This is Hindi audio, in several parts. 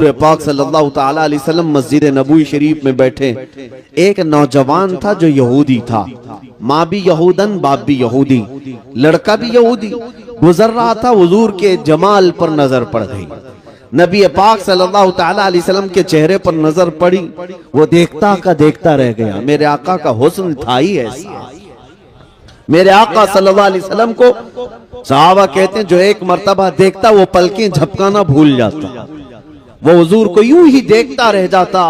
पाक सल्लल्लाहु ताला अलैहि वसल्लम मस्जिद नबवी शरीफ में बैठे, एक नौजवान था जो यहूदी था, माँ भी यहूदन बाप भी यहूदी, लड़का भी यहूदी, गुजर रहा था। हुजूर के जमाल पर नजर पड़ गई, नबी पाक सल्लल्लाहु ताला अलैहि वसल्लम के चेहरे पर नजर पड़ी, वो देखता का देखता रह गया। मेरे आका का हुस्न था ही ऐसा। मेरे आका सल्लल्लाहु अलैहि वसल्लम को सहाबा कहते हैं जो एक मर्तबा देखता वो पलकें झपकाना भूल जाता, वो हुजूर को यूं ही देखता रह जाता।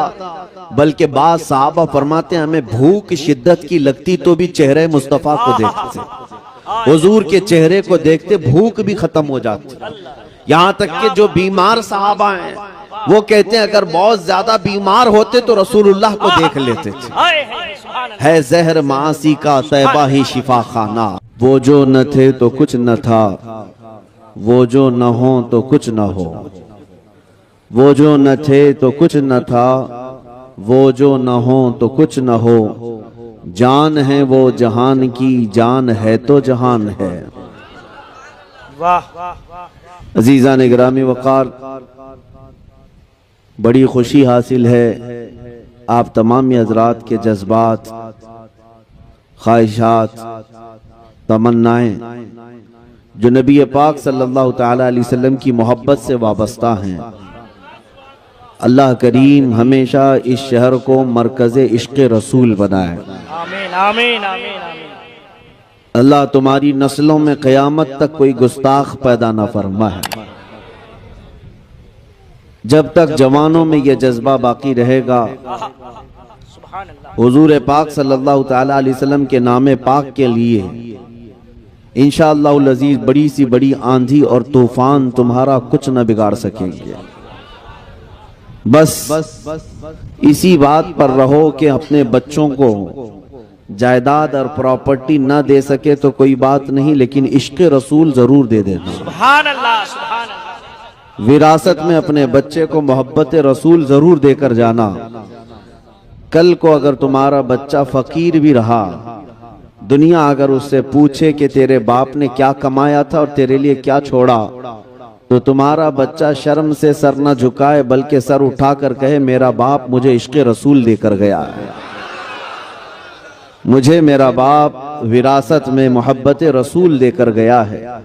बल्कि बाद सहाबा फरमाते हैं हमें भूख शिद्दत की लगती तो भी चेहरे मुस्तफा को देखते, हुजूर के चेहरे को देखते भूख भी खत्म हो जाती। यहाँ तक कि जो बीमार सहाबा हैं वो कहते हैं अगर बहुत ज्यादा बीमार होते तो रसूलुल्लाह को देख लेते थे। है जहर मासी का तैबा ही शिफा खाना, वो जो न थे तो कुछ न था, वो जो न हो तो कुछ न हो, वो जो न थे तो कुछ न था, वो जो न हो तो कुछ न हो, जान है वो जहान की, जान है तो जहान है। अजीज़ान गिरामी वक़ार, बड़ी खुशी हासिल है आप तमाम हज़रात के जज्बात, ख्वाहिशात, तमन्नाएं जो नबी पाक सल्लल्लाहु ताला अलैहि वसल्लम की मोहब्बत से वाबस्ता हैं। अल्लाह करीम हमेशा इस शहर को मरकज़े इश्क़ रसूल बनाए। आमीन आमीन आमीन आमीन। अल्लाह तुम्हारी नस्लों में क़यामत तक कोई गुस्ताख पैदा न फरमाए। जब तक जवानों में यह जज्बा बाकी रहेगा, हुजूर पाक सल्लल्लाहु ताला अलैहि वसल्लम के नामे पाक के लिए इंशाअल्लाहुल अज़ीज़ बड़ी सी बड़ी आंधी और तूफान तुम्हारा कुछ न बिगाड़ सकेंगे। बस इसी बात पर रहो कि अपने बच्चों को जायदाद और प्रॉपर्टी ना दे सके तो कोई बात नहीं, लेकिन इश्क़ रसूल जरूर दे देना। सुभान अल्लाह सुभान अल्लाह। विरासत में अपने बच्चे को मोहब्बत रसूल जरूर देकर जाना। कल को अगर तुम्हारा बच्चा फकीर भी रहा, दुनिया अगर उससे पूछे कि तेरे बाप ने क्या कमाया था और तेरे लिए क्या छोड़ा, तो तुम्हारा बच्चा शर्म से सर न झुकाए बल्कि सर उठाकर कहे मेरा बाप मुझे इश्क़ रसूल देकर गया है, मुझे मेरा बाप विरासत में मोहब्बत रसूल देकर गया है।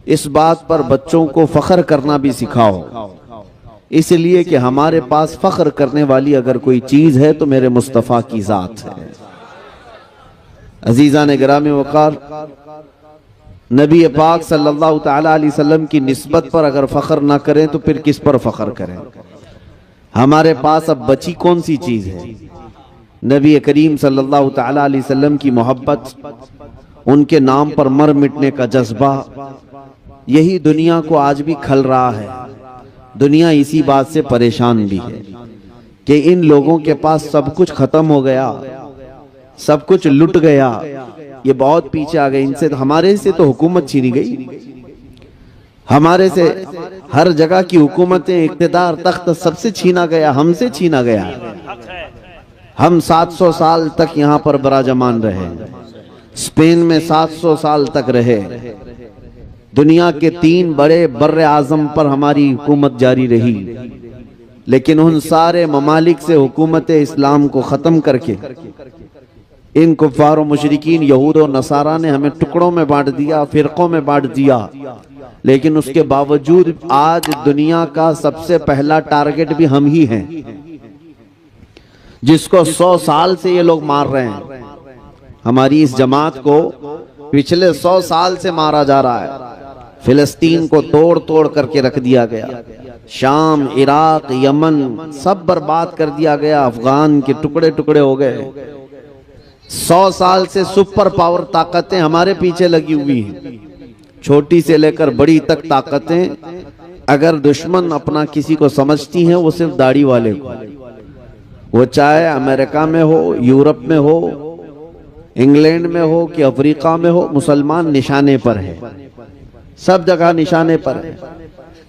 इस बात पर बच्चों को फख्र करना भी सिखाओ, इसलिए कि हमारे पास फख्र करने वाली अगर कोई चीज है तो मेरे मुस्तफ़ा की जात है। अजीज़ान गिरामी वक़ार, नबी पाक सल्लल्लाहु ताला अलैहि वसल्लम की निस्बत पर अगर फख्र ना करें तो फिर किस पर फख्र करें। हमारे पास अब बची कौन सी चीज है? नबी करीम सल्लल्लाहु ताला अलैहि वसल्लम की मोहब्बत, उनके नाम पर मर मिटने का जज्बा, यही दुनिया को आज भी खल रहा है। दुनिया इसी बात से परेशान भी है कि इन लोगों के पास सब कुछ खत्म हो गया, सब कुछ लुट गया, ये बहुत पीछे आ गए। इनसे हमारे से तो हुकूमत छीनी गई, हमारे से हर जगह की हुकूमतें, इक़्तिदार, तख्त सबसे छीना गया, हमसे छीना गया। हम 700 साल तक यहाँ पर बराजमान रहे, स्पेन में 700 साल तक रहे, दुनिया के 3 बड़े बर्रे आजम पर हमारी हुकूमत जारी रही, लेकिन उन सारे ममालिक से हुकूमत इस्लाम को ख़त्म करके इन कुफ़ार और मुशरिकीन यहूद और नसारा ने हमें टुकड़ों में बांट दिया, फिरकों में बांट दिया। लेकिन उसके बावजूद आज दुनिया का सबसे पहला टारगेट भी हम ही हैं, जिसको 100 साल से ये लोग मार रहे हैं। हमारी इस जमात को पिछले 100 साल से मारा जा रहा है। फिलिस्तीन को तोड़ तोड़ करके रख दिया गया, शाम, इराक, यमन सब बर्बाद कर दिया गया, अफगान के टुकड़े टुकड़े हो गए। 100 साल से सुपर पावर ताकतें हमारे पीछे लगी हुई हैं, छोटी से लेकर बड़ी तक ताकतें। अगर दुश्मन अपना किसी को समझती हैं वो सिर्फ दाढ़ी वाले को, वो चाहे अमेरिका में हो, यूरोप में हो, इंग्लैंड में हो कि अफ्रीका में हो, मुसलमान निशाने पर है, सब जगह निशाने पर है।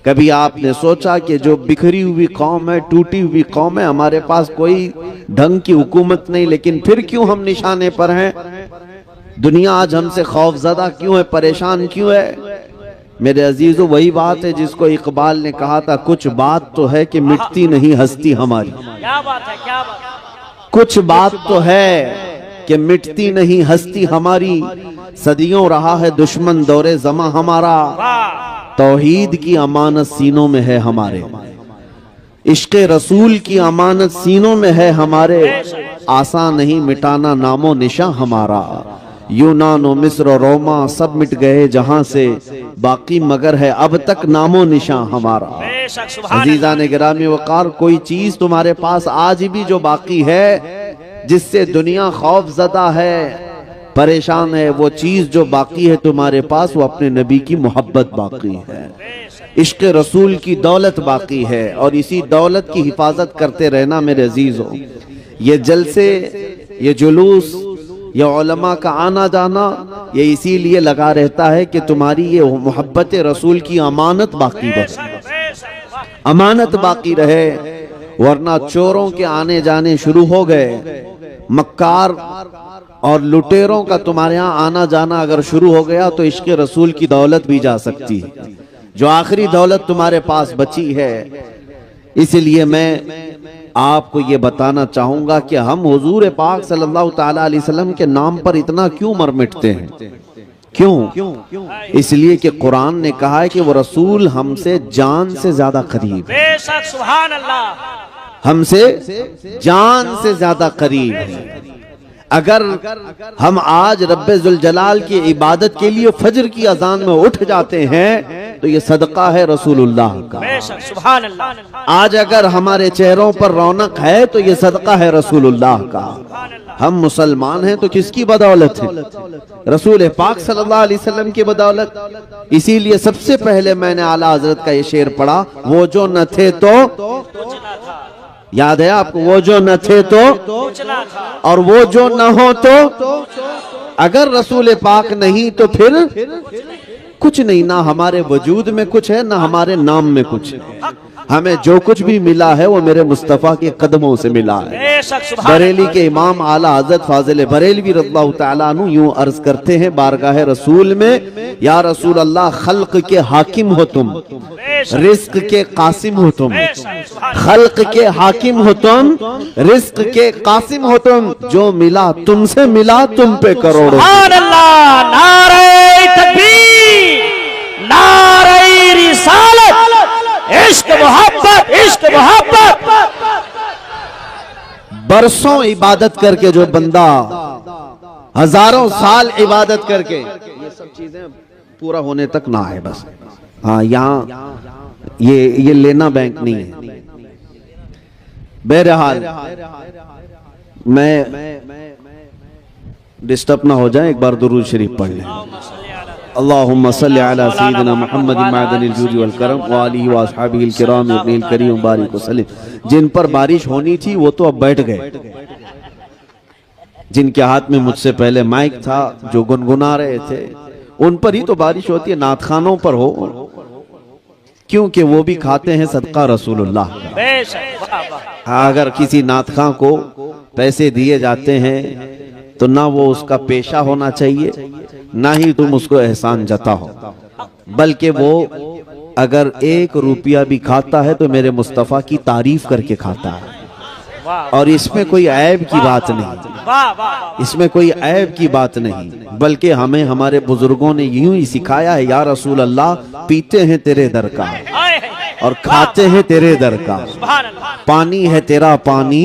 कभी आपने सोचा कि जो बिखरी हुई कौम है, टूटी हुई कौम है, हमारे पास कोई ढंग की हुकूमत नहीं, लेकिन फिर क्यों हम निशाने पर हैं? दुनिया आज हमसे खौफजदा क्यों है, परेशान क्यों है? मेरे अजीजों, वही बात है जिसको इकबाल ने कहा था, कुछ बात तो है कि मिटती नहीं हस्ती हमारी। क्या बात है, क्या बात है। कुछ बात तो है कि मिटती नहीं हस्ती हमारी, सदियों रहा है दुश्मन दौरे जमा हमारा, वाह, तौहीद की अमानत सीनों में है हमारे, इश्क़ रसूल की अमानत सीनों में है हमारे, आसान नहीं मिटाना नामो निशा हमारा। यूनान और मिस्र और रोमा सब मिट गए जहां से, बाकी मगर है अब तक नामो निशा हमारा। बेशक, सुभान अजीजा ने गिरामी वकार, कोई चीज तुम्हारे पास आज भी जो बाकी है, जिससे दुनिया खौफ ज़दा है, परेशान है, वो चीज जो बाकी है तुम्हारे पास, वो अपने नबी की मोहब्बत बाकी है, इश्क़ रसूल की दौलत बाकी है। और इसी दौलत की हिफाजत करते रहना मेरे अजीजों। ये जलसे, ये जुलूस, ये उलमा का आना जाना, ये इसीलिए लगा रहता है कि तुम्हारी ये मोहब्बत रसूल की अमानत बाकी रहे, अमानत बाकी रहे। वरना चोरों के आने जाने शुरू हो गए, मक्कार और लुटेरों का तुम्हारे यहाँ आना जाना अगर शुरू हो गया तो इश्क़ रसूल की दौलत भी जा सकती है, जो आखिरी दौलत तुम्हारे पास बची है। इसलिए मैं आपको ये बताना चाहूंगा कि हम हुजूर पाक सल्लल्लाहु ताला अलैहि वसल्लम के नाम पर इतना क्यों मर मिटते हैं। क्यों? इसलिए कि कुरान ने कहा है कि वो रसूल हमसे जान से ज्यादा करीब है। बेशक, सुभान अल्लाह। हमसे जान से ज्यादा करीब है। अगर हम आज रब्बे जुल जलाल की इबादत के लिए फजर की अजान में उठ जाते हैं तो ये सदका है रसूलुल्लाह का। बेशक, सुभान अल्लाह। आज अगर हमारे चेहरों पर रौनक है तो ये सदका है रसूलुल्लाह का। हम मुसलमान हैं तो किसकी बदौलत है? रसूल पाक सल्लल्लाहु अलैहि वसल्लम की बदौलत। इसीलिए सबसे पहले मैंने आला हजरत का ये शेर पढ़ा, वो जो न थे तो याद है आपको, वो जो न थे तो और वो जो न हो तो। अगर रसूल पाक नहीं तो फिर कुछ नहीं, ना हमारे वजूद में कुछ है, ना हमारे नाम में कुछ है। हमें जो कुछ भी मिला है वो मेरे मुस्तफ़ा के कदमों से मिला है। बरेली के इमाम आला हज़रत फाजिल बरेलवी रज़ियल्लाहु ताला अन्हु यूं अर्ज करते हैं बारगाह रसूल में, या रसूल अल्लाह, खल्क के हाकिम हो तुम, रिस्क के कासिम हो तुम, खल्क के हाकिम हो तुम, रिस्क के कासिम हो तुम, जो मिला तुमसे मिला तुम पे करोड़ों। सुभान अल्लाह, नारे तकबीर, नारे रिसालत, इश्क मोहब्बत, इश्क मोहब्बत। बरसों इबादत करके जो बंदा, हजारों साल इबादत करके, ये सब चीजें पूरा होने तक ना है बस। हाँ, यहाँ ये लेना बैंक नहीं है। बहरहाल मैं डिस्टर्ब ना हो जाए, एक बार दुरूद शरीफ पढ़ लें। अल्लाहुम्मा सल्ली अला सय्यिदिना मुहम्मद मादनिल जूदी वल करम व आलिहि व अस्हाबिहिल किराम इब्निल करीम बारिक वसल्लम। जिन पर बारिश होनी थी वो तो अब बैठ गए, जिनके हाथ में मुझसे पहले माइक था, जो गुनगुना रहे थे, उन पर ही तो बारिश होती है, नात खानों पर हो, क्योंकि वो भी खाते हैं सदका रसूलुल्लाह का। अगर किसी नात खां को पैसे दिए जाते हैं तो ना वो उसका पेशा होना चाहिए, ना ही तुम उसको एहसान जताओ, बल्कि वो अगर 1 रुपया भी खाता है तो मेरे मुस्तफ़ा की तारीफ करके खाता है। और इसमें कोई ऐब की बात नहीं, इसमें ऐब की बात नहीं, बल्कि हमें हमारे बुजुर्गों ने यूं ही सिखाया है, या रसूल अल्लाह, पीते हैं तेरे दर का और खाते हैं तेरे दर का, पानी है तेरा पानी,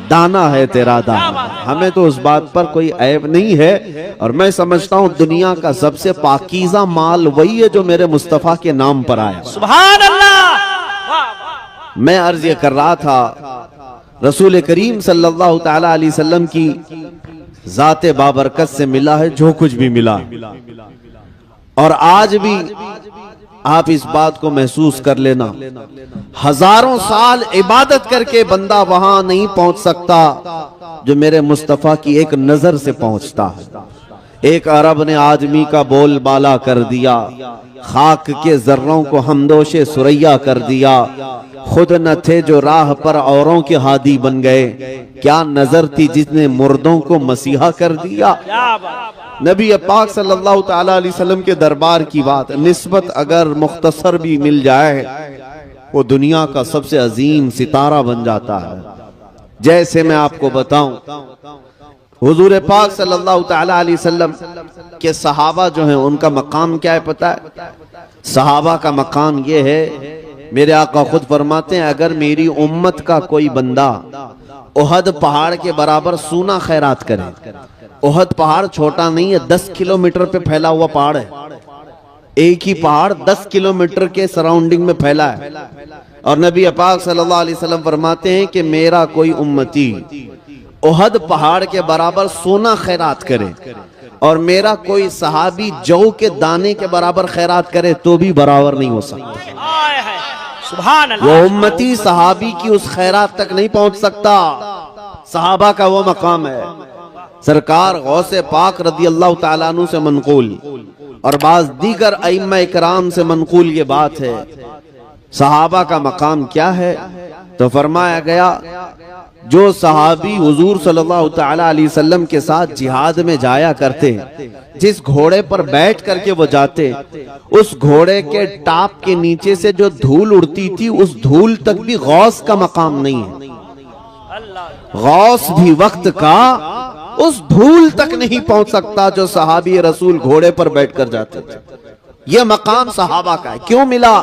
दाना है तेरा दाना। हमें तो उस बात पर कोई ऐब नहीं है। और मैं समझता हूँ दुनिया का सबसे पाकीज़ा माल वही है जो मेरे मुस्तफ़ा के नाम पर आया। सुभान अल्लाह। मैं अर्ज ये कर रहा था, रसूल करीम सल्लल्लाहु ताला अलैहि वसल्लम की जाते बाबरकत से मिला है जो कुछ भी मिला, और आज भी आप इस बात को महसूस कर लेना, हजारों साल इबादत करके बंदा वहां नहीं पहुंच सकता जो मेरे मुस्तफा की एक नजर से पहुंचता है। एक अरब ने आदमी का बोल बाला कर दिया, खाक के जर्रों को हमदोशे सुरैया कर दिया। खुद न थे जो राह पर औरों के हादी बन गए, क्या नजर थी जिसने मुर्दों को मसीहा कर दिया। क्या बात। नबी पाक सल्लल्लाहु ताला अलैहि वसल्लम के दरबार की बात, निस्बत अगर मुख्तसर भी मिल जाए वो दुनिया का सबसे अजीम सितारा बन जाता है। जैसे मैं आपको बताऊं, हुजूर पाक सल्लल्लाहु ताला अलैहि वसल्लम के सहाबा जो हैं उनका मकाम क्या है पता है? सहाबा का मकाम ये है, मेरे आका खुद फरमाते हैं अगर मेरी उम्मत का कोई बंदा उहद पहाड़ के बराबर सूना खैरात करे, उहद पहाड़ छोटा नहीं है, 10 किलोमीटर पे फैला हुआ पहाड़ है। एक ही पहाड़ 10 किलोमीटर के सराउंडिंग में फैला है। और नबी पाक सल्लल्लाहु अलैहि वसल्लम फरमाते हैं कि मेरा कोई उम्मती उहद पहाड़ के बराबर सोना खैरात करे और मेरा कोई सहाबी जौ के दाने के बराबर खैरात करे तो भी बराबर नहीं हो सकता। सुभान अल्लाह। वो उम्मती सहाबी की उस खैरात तक नहीं पहुंच सकता। सहाबा का वो मकाम है। सरकार गौसे पाक रदी अल्लाह ताला अन्हु से मनकूल और बाज दीगर अइम्मा इकराम से मनकूल ये बात है, सहाबा का मकाम क्या है? तो फरमाया गया जो सहाबी हुजूर सल्लल्लाहु ताला अलैहि वसल्लम के साथ जिहाद में जाया करते, जिस घोड़े पर बैठ करके वो जाते, उस घोड़े के टाप के नीचे से जो धूल उड़ती थी उस धूल तक भी गौस का मकाम नहीं है। गौस भी वक्त का उस धूल तक नहीं पहुंच सकता जो सहाबी रसूल घोड़े पर बैठकर जाते थे। यह मकाम सहाबा का है। क्यों मिला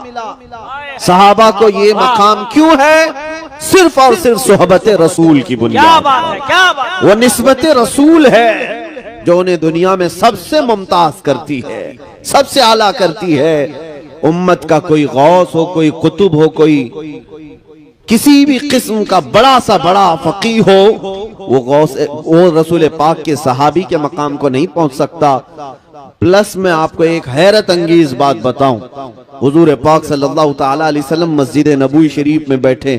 सहाबा को ये मकाम? क्यों है? सिर्फ और सिर्फ सोहबत रसूल की बुनियाद। क्या बात है, क्या बात। वो निस्बत रसूल है जो उन्हें दुनिया में सबसे मुमताज करती है, सबसे आला करती है। उम्मत का कोई गौस हो, कोई कुतुब हो, कोई किसी भी किस्म का बड़ा सा बड़ा फकीह हो, वो रसूल पाक के सहाबी के मकाम को नहीं पहुंच सकता। प्लस मैं आपको एक हैरत अंगेज बात बताऊं, हुजूर पाक सल्लल्लाहु ताला अलैहि वसल्लम मस्जिद नबवी शरीफ में बैठे,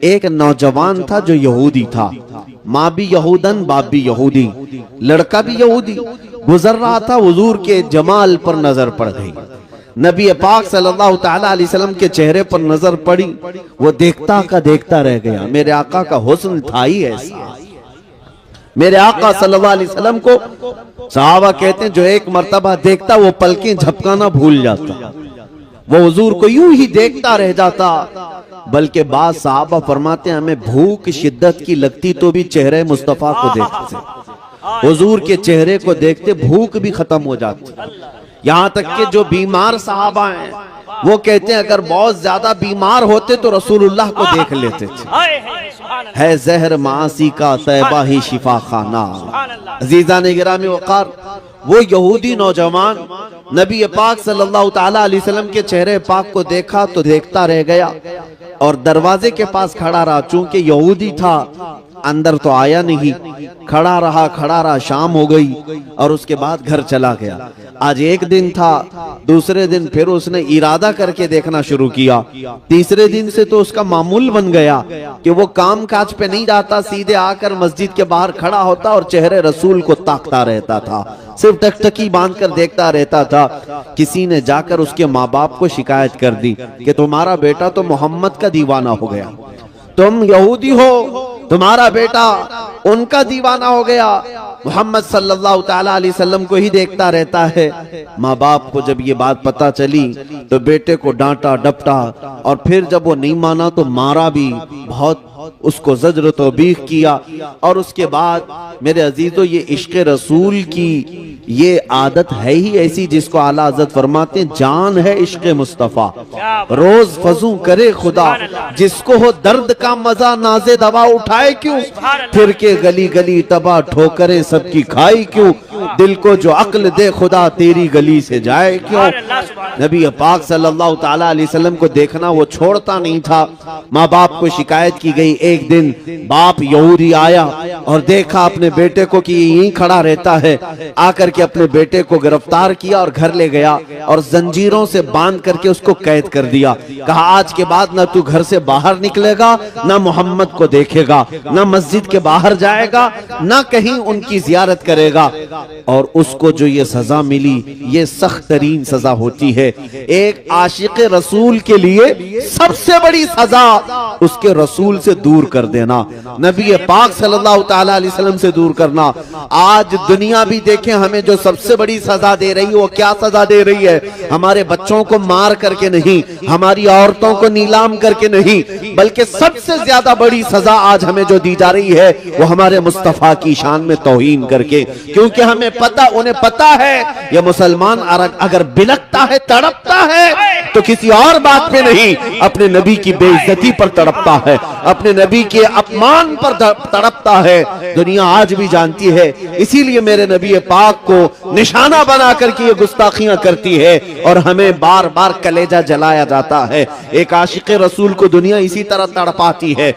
एक नौजवान था जो यहूदी था, माँ भी यहूदन बाप भी यहूदी, लड़का भी यहूदी, गुजर रहा था, हुजूर के जमाल पर नजर पड़ गई। नबी पाक सल्लल्लाहु ताला अलैहि वसल्लम के चेहरे पर नजर पड़ी, वो देखता का देखता रह गया। मेरे आका का हुस्न था ही ऐसा। मेरे आका सल्लल्लाहु अलैहि वसल्लम को सहाबा कहते हैं जो एक मर्तबा देखता वो पलकें झपकाना भूल जाता, वो हुजूर को यूं ही देखता रह जाता। बल्कि बाद सहाबा फरमाते हैं हमें भूख शिद्दत की लगती तो भी चेहरे मुस्तफा को देखते, हुजूर के चेहरे को देखते भूख भी खत्म हो जाती। यहाँ तक कि जो बीमार सहाबा हैं वो कहते हैं अगर बहुत ज्यादा बीमार होते तो रसूलुल्लाह को देख लेते थे। है जहर मासी का तैबा ही शिफा खाना। अजीजा ने गिरामी वकार, वो यहूदी नौजवान नबी पाक सल्लल्लाहु ताला अलैहि वसल्लम के चेहरे पाक को देखा तो देखता रह गया और दरवाजे के पास खड़ा रहा। चूंकि यहूदी था अंदर तो आया नहीं, खड़ा रहा, शाम हो गई और उसके बाद घर चला गया। आज एक दिन था, दूसरे दिन फिर उसने इरादा करके देखना शुरू किया, तीसरे दिन से तो उसका मामूल बन गया कि वो काम काज पे नहीं जाता, सीधे आकर मस्जिद के बाहर खड़ा होता और चेहरे रसूल को ताकता रहता था, सिर्फ टकटकी बांधकर देखता रहता था। किसी ने जाकर उसके माँ बाप को शिकायत कर दी कि तुम्हारा बेटा तो मोहम्मद का दीवाना हो गया, तुम यहूदी हो, तुम्हारा बेटा उनका दीवाना हो गया, मोहम्मद सल्लल्लाहु ताला अलैहि वसल्लम को ही देखता रहता है। माँ बाप को जब ये बात पता चली तो बेटे को डांटा डपटा और फिर जब वो नहीं माना तो मारा भी, बहुत उसको ज़ज्र तौबीख किया। और उसके बाद मेरे अजीजों ये इश्क रसूल की ये आदत है ही ऐसी जिसको आला हज़रत फरमाते हैं जान है इश्क मुस्तफ़ा, रोज फजू करे खुदा, जिसको हो दर्द का मजा नाजे दवा उठाए क्यों, फिर के गली गली तबाह ठोकरे सबकी खाई क्यों, दिल को जो अक्ल दे खुदा तेरी गली से जाए क्यों। नबी पाक सल्लल्लाहु ताला अलैहि वसल्लम को देखना वो छोड़ता नहीं था। माँ बाप को शिकायत की गई। एक दिन बाप यहूदी आया और देखा अपने बेटे को कि यहीं खड़ा रहता है, आकर के अपने बेटे को गिरफ्तार किया और घर ले गया और जंजीरों से बांध करके उसको कैद कर दिया। कहा आज के बाद ना तू घर से बाहर निकलेगा, ना मोहम्मद को देखेगा, ना मस्जिद के बाहर जाएगा, ना कहीं उनकी जियारत करेगा। और उसको जो ये सजा मिली, ये सख्त तरीन सजा होती है। एक आशिक रसूल के लिए सबसे बड़ी सजा उसके रसूल से दूर कर देना, नबी पाक सल्लल्लाहु ताला अलैहि वसल्लम से दूर करना। आज दुनिया भी देखें हमें जो सबसे बड़ी सजा दे रही है, वो क्या सजा दे रही है? हमारे बच्चों को मार करके नहीं, हमारी औरतों को नीलाम करके नहीं, बल्कि सबसे ज्यादा बड़ी सजा आज हमें जो दी जा रही है वो हमारे मुस्तफा की शान में तौहीन करके। क्योंकि हमें पता, उन्हें पता है ये मुसलमान अगर बिलकता है, तड़पता है, तो किसी और बात पे नहीं, अपने नबी की बेइज्जती पर तड़पता है, अपने नबी के अपमान पर तड़पता है। दुनिया आज भी जानती है, इसीलिए मेरे नबी पाक को निशाना बना करके ये गुस्ताखियां करती है और हमें बार बार कलेजा जलाया जाता है। एक आशिक रसूल को दुनिया इसी तरह तड़पाती है।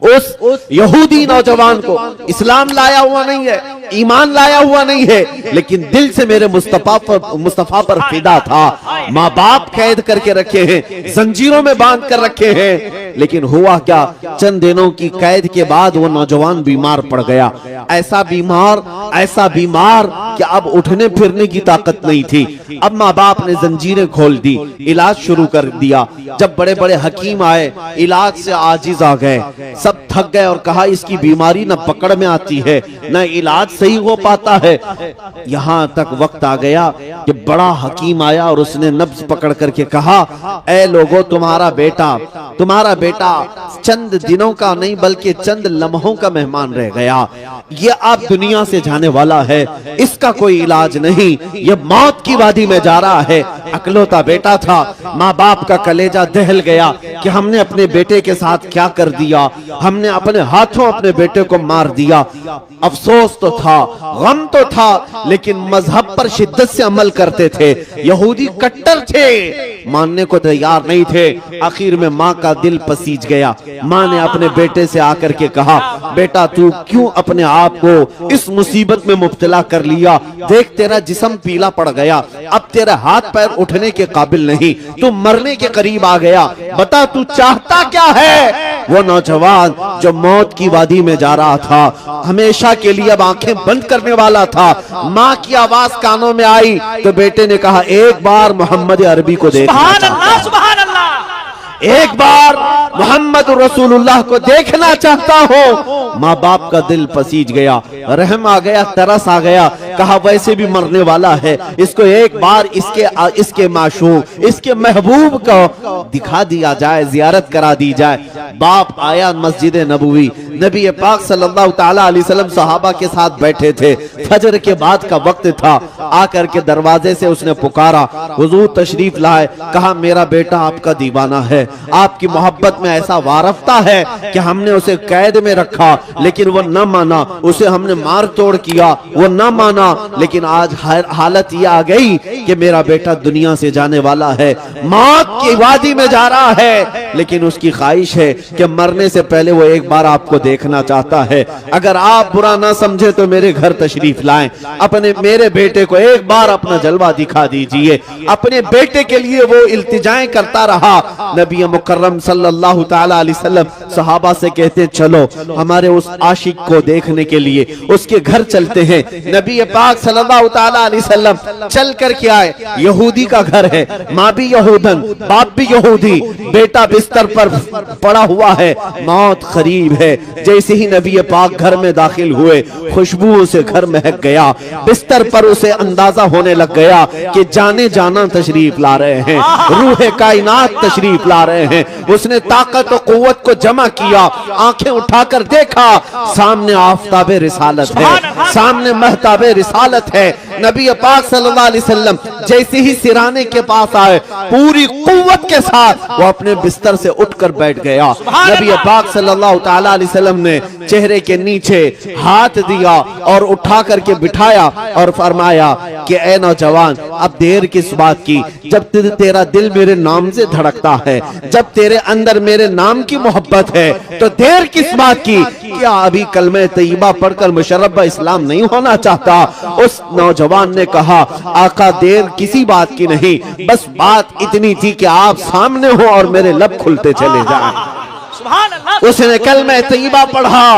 उस यहूदी नौजवान को इस्लाम लाया हुआ नहीं है, ईमान लाया हुआ नहीं है, लेकिन दिल से मेरे मुस्तफा पर फिदा था। माँ बाप कैद करके रखे हैं, जंजीरों में बांध कर रखे हैं, लेकिन हुआ क्या? चंद दिनों की कैद के बाद वो नौजवान बीमार पड़ गया। ऐसा बीमार कि अब उठने फिरने की ताकत नहीं थी। अब माँ बाप ने जंजीरें खोल दी, इलाज शुरू कर दिया। जब बड़े बड़े हकीम आए, इलाज से आजिज आ गए, सब थक गए और कहा इसकी बीमारी न पकड़ में आती है, न इलाज सही हो पाता है। यहां तक वक्त आ गया कि बड़ा हकीम आया और उसने नब्ज पकड़ करके कहा, ऐ लोगों, तुम्हारा बेटा चंद दिनों का नहीं बल्कि चंद लम्हों का मेहमान रह गया। ये अब दुनिया से जाने वाला है, इसका कोई इलाज नहीं, ये मौत की वादी में जा रहा है। अकलौता बेटा था, माँ बाप का कलेजा दहल गया कि हमने अपने बेटे के साथ क्या कर दिया, हमने अपने हाथों अपने बेटे को मार दिया। अफसोस तो था, गम तो था, लेकिन मजहब पर शिद्दत से अमल करते थे। यहूदी कट्टर थे, मानने को तैयार नहीं थे। आखिर में माँ का दिल पसीज गया। माँ ने अपने बेटे से आकर के कहा, बेटा तू क्यों अपने आप को इस मुसीबत में मुब्तला कर लिया? देख तेरा जिस्म पीला पड़ गया, अब तेरा हाथ पैर उठने के काबिल नहीं, तू मरने के करीब आ गया। बता तू चाहता क्या है? वो नौजवान जो मौत की वादी में जा रहा था, हमेशा के लिए अब आंखें बंद करने वाला था। माँ की आवाज कानों में आई तो बेटे ने कहा, एक बार मोहम्मद अरबी को देखना चाहता, एक बार मोहम्मद रसूलुल्लाह को देखना चाहता हूँ। माँ बाप का दिल पसीज गया, रहम आ गया, तरस आ गया। कहा वैसे भी मरने वाला है, इसको एक बार इसके माशूक, इसके महबूब को दिखा दिया जाए, जियारत करा दी जाए। बाप आया मस्जिद नबवी, नबी पाक सल्लल्लाहु ताला अलैहि वसल्लम सहाबा के साथ बैठे थे। फजर के बाद का वक्त था। आकर के दरवाजे से उसने पुकारा, हुजूर तशरीफ लाए। कहा मेरा बेटा आपका दीवाना है, आपकी मोहब्बत में ऐसा वारफ्ता है कि हमने उसे कैद में रखा, लेकिन वो न माना। उसे हमने मार तोड़ किया, वो न माना। लेकिन आज हालत ये आ गई कि मेरा बेटा दुनिया से जाने वाला है, मौत की वादी में जा रहा है, लेकिन उसकी ख्वाहिश है कि मरने से पहले वो एक बार आपको देखना चाहता है। अगर आप बुरा ना समझे तो मेरे घर तशरीफ लाएं, मेरे बेटे को एक बार अपना जलवा दिखा दीजिए। अपने बेटे के लिए वो इल्तिजाएं करता रहा। नबी मुकर्रम सल्लल्लाहु ताला अलैहि वसल्लम सहाबा से कहते, चलो हमारे उस आशिक को देखने के लिए उसके घर चलते हैं। नबी पाक सल्लल्लाहु ताला अलैहि वसल्लम चल कर के आए। यहूदी का घर है, माँ भी यहूदन, बाप भी यहूदी, बेटा बिस्तर पर पड़ा हुआ है, मौत करीब है। जैसे ही नबी पाक घर में दाखिल हुए, खुशबू से घर महक गया। बिस्तर पर उसे अंदाजा होने लग गया कि जाने जाना तशरीफ ला रहे हैं, रूह कायनात तशरीफ ला रहे हैं। उसने ताकत और कुव्वत को जमा किया, आंखें उठाकर देखा, सामने आफताबे रिसालत है, सामने महताबे रिसालत है। नबी पाक सल्लल्लाहु अलैहि वसल्लम जैसे ही सिराने के पास आए, पूरी कुव्वत के साथ वो अपने बिस्तर से उठकर बैठ गया। नबी पाक सल्लल्लाहु ताला अलैहि वसल्लम ने चेहरे के नीचे हाथ दिया और उठा करके बिठाया और फरमाया कि ए नौजवान, अब देर किस बात की? जब तेरा दिल मेरे नाम से धड़कता है, जब तेरे अंदर मेरे नाम की मोहब्बत है, तो देर किस बात की? क्या अभी कलमे तैयबा पढ़कर मुशर्रफ इस्लाम नहीं होना चाहता? उस नौजवान ने कहा, आका देर किसी बात की नहीं, बस बात इतनी थी कि आप सामने हो और मेरे लब खुलते चले जाएं। सुभान अल्लाह। उसने कलमा तैयबा पढ़ा,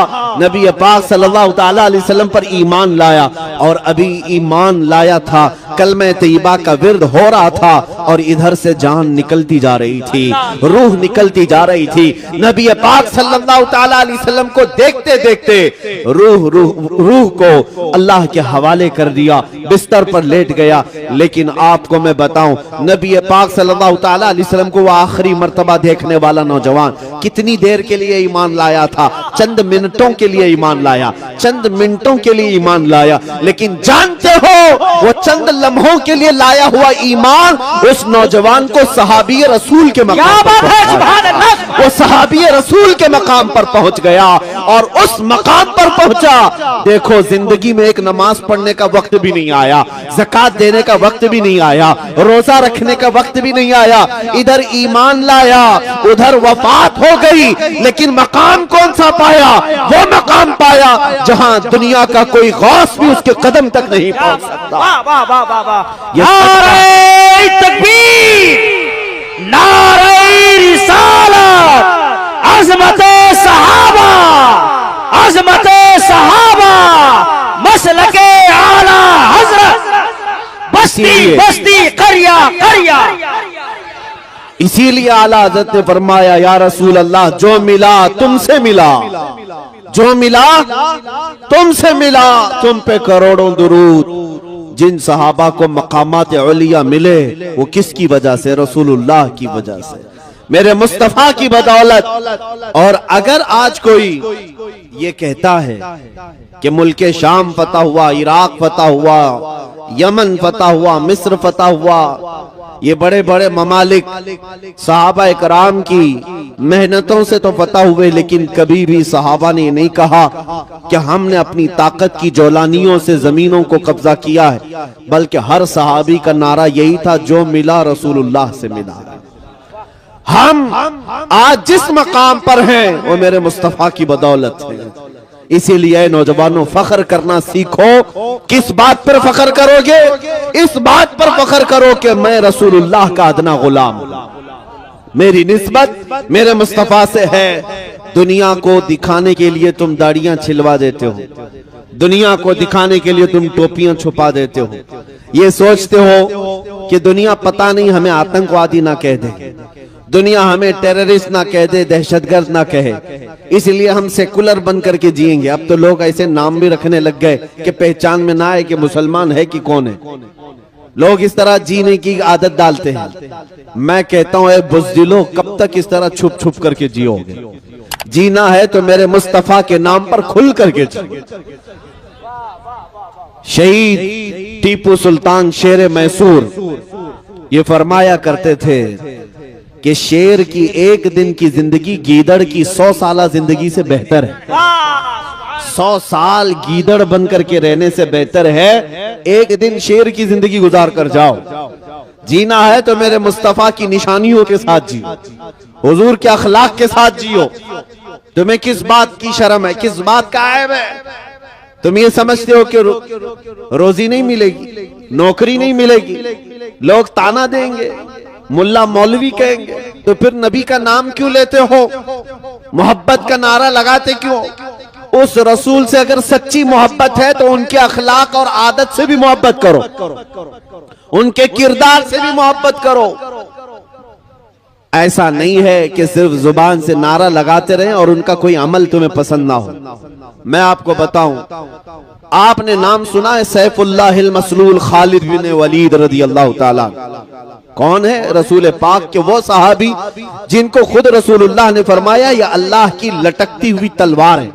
नबी पाक सल्लल्लाहु ताला अलैहि वसल्लम पर ईमान लाया, और अभी ईमान लाया था, कलमा तैयबा का विर्द हो रहा था, और इधर से जान निकलती जा रही थी, रूह निकलती जा रही थी। नबी पाक सल्लल्लाहु ताला अलैहि वसल्लम को देखते देखते रूह को अल्लाह के हवाले कर दिया, बिस्तर पर लेट गया। लेकिन आपको मैं बताऊं, नबी पाक सल्लल्लाहु ताला अलैहि वसल्लम को वो आखिरी मर्तबा देखने वाला नौजवान कितनी देर के लिए ईमान लाया था? चंद मिनटों के लिए ईमान लाया, चंद मिनटों के लिए ईमान लाया। लेकिन जानते हो, वो चंद लम्हों के लिए लाया हुआ ईमान उस नौजवान को सहाबी रसूल के मकाम पर पहुंचा। वो सहाबी रसूल के मकाम पर पहुंच गया, और उस मकाम पर पहुंचा। देखो, जिंदगी में एक नमाज पढ़ने का वक्त भी नहीं आया, ज़कात देने का वक्त भी नहीं आया, रोजा रखने का वक्त भी नहीं आया। इधर ईमान लाया, उधर वफात हो गई, लेकिन मकाम कौन सा पाया? वो मकाम पाया जहां दुनिया का कोई गौस भी उसके कदम तक नहीं पहुंच सकता। वाह वाह वाह वाह वाह। नारे तकबीर, नारे रिसालत, अज़मते सहाबा, अज़मते सहाबा, मसलके आला हज़रत, बस्ती बस्ती करिया करिया। इसीलिए आला हज़रत ने फरमाया, या रसूल अल्लाह, जो मिला तुमसे मिला, जो मिला तुमसे मिला, तुम पे करोड़ों दुरूद। जिन सहाबा को मकामात उलिया मिले, वो किसकी वजह से? रसूलुल्लाह की वजह से, मेरे मुस्तफा की बदौलत। और अगर आज कोई ये कहता है कि मुल्के शाम फतह हुआ, इराक फतह हुआ, यमन फतह हुआ, मिस्र फतह हुआ, ये बड़े बड़े ममालिक सहाबा इकराम की मेहनतों से तो फतह हुए, लेकिन कभी भी सहाबा ने नहीं कहा कि हमने अपनी ताकत की जौलानियों से जमीनों को कब्जा किया है, बल्कि हर सहाबी का नारा यही था, जो मिला रसूलुल्लाह से मिला। हम आज जिस मकाम पर हैं, वो मेरे मुस्तफा की बदौलत है। इसीलिए नौजवानों, फख्र करना सीखो। किस बात पर फख्र करोगे? इस बात पर फख्र करो कि मैं रसूलुल्लाह का अदना गुलाम हूं, मेरी निस्बत मेरे मुस्तफा से है। दुनिया को दिखाने के लिए तुम दाढ़ियां छिलवा देते हो, दुनिया को दिखाने के लिए तुम टोपियां छुपा देते हो, ये सोचते हो कि दुनिया पता नहीं हमें आतंकवादी ना कह दे, दुनिया हमें टेररिस्ट ना कह दे, दहशतगर्द ना कहे, इसलिए हम सेकुलर बन करके जिएंगे। अब तो लोग ऐसे नाम भी रखने लग गए कि पहचान में ना आए कि मुसलमान है कि कौन है। लोग इस तरह जीने की आदत डालते हैं। मैं कहता हूं, ए बुज़दिलो, कब तक इस तरह छुप छुप करके जियोगे? जीना है तो मेरे मुस्तफा के नाम पर खुल करके जियो। शहीद टीपू सुल्तान शेर मैसूर ये फरमाया करते थे कि शेर की एक दिन की जिंदगी गीदड़ की 100 साल जिंदगी से बेहतर है। 100 साल गीदड़ बन करके रहने से बेहतर है एक दिन शेर की जिंदगी गुजार कर जाओ। जीना है तो मेरे मुस्तफा की निशानियों के साथ जियो, हुजूर के अखलाक के साथ जियो। तुम्हें किस बात की शर्म है, किस बात का ऐब है? तुम ये समझते हो कि रोजी नहीं मिलेगी, नौकरी नहीं मिलेगी, लोग ताना देंगे, मुल्ला मौलवी कहेंगे, तो फिर नबी का नाम क्यों लेते हो? मोहब्बत का नारा लगाते क्यों? उस रसूल से अगर सच्ची मोहब्बत है तो उनके अखलाक और आदत से भी मोहब्बत करो, उनके किरदार से भी मोहब्बत करो। ऐसा नहीं है कि सिर्फ जुबान से नारा लगाते रहें और उनका कोई अमल तुम्हें पसंद ना हो। मैं आपको बताऊं, आपने नाम सुना है सैफुल्लाहिल मसलूल खालिद बिन वलीद रज़ी अल्लाह ताला। कौन है? रसूल पाक के वो सहाबी जिनको खुद रसूलुल्लाह ने फरमाया ये अल्लाह की लटकती हुई तलवार है।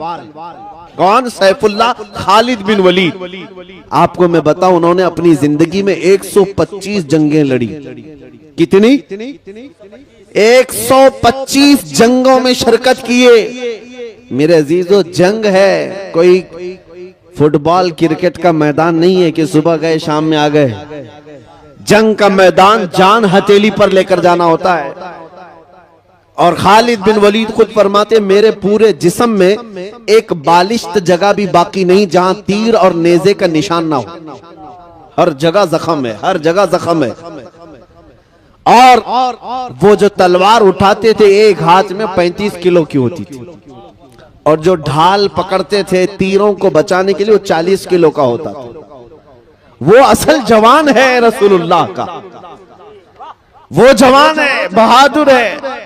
कौन? सैफुल्लाह खालिद बिन वलीद। आपको मैं बताऊं, उन्होंने अपनी जिंदगी में 125 जंगें लड़ी। कितनी? 125 जंगों में शिरकत किए। मेरे अजीजों, जंग है कोई फुटबॉल क्रिकेट का मैदान नहीं है कि सुबह गए शाम में आ गए। जंग का मैदान जान हथेली पर लेकर जाना होता है। और खालिद बिन वलीद खुद फरमाते, मेरे पूरे जिस्म में एक बालिश्त जगह भी बाकी नहीं जहां तीर और नेजे का निशान ना हो। हर जगह जख्म है, हर जगह जख्म है। और वो जो तलवार उठाते थे एक हाथ में 35 किलो की होती थी, और जो ढाल पकड़ते थे तीरों को बचाने के लिए वो 40 किलो का होता था। वो असल जवान है रसूलुल्लाह का, वो जवान है, बहादुर है।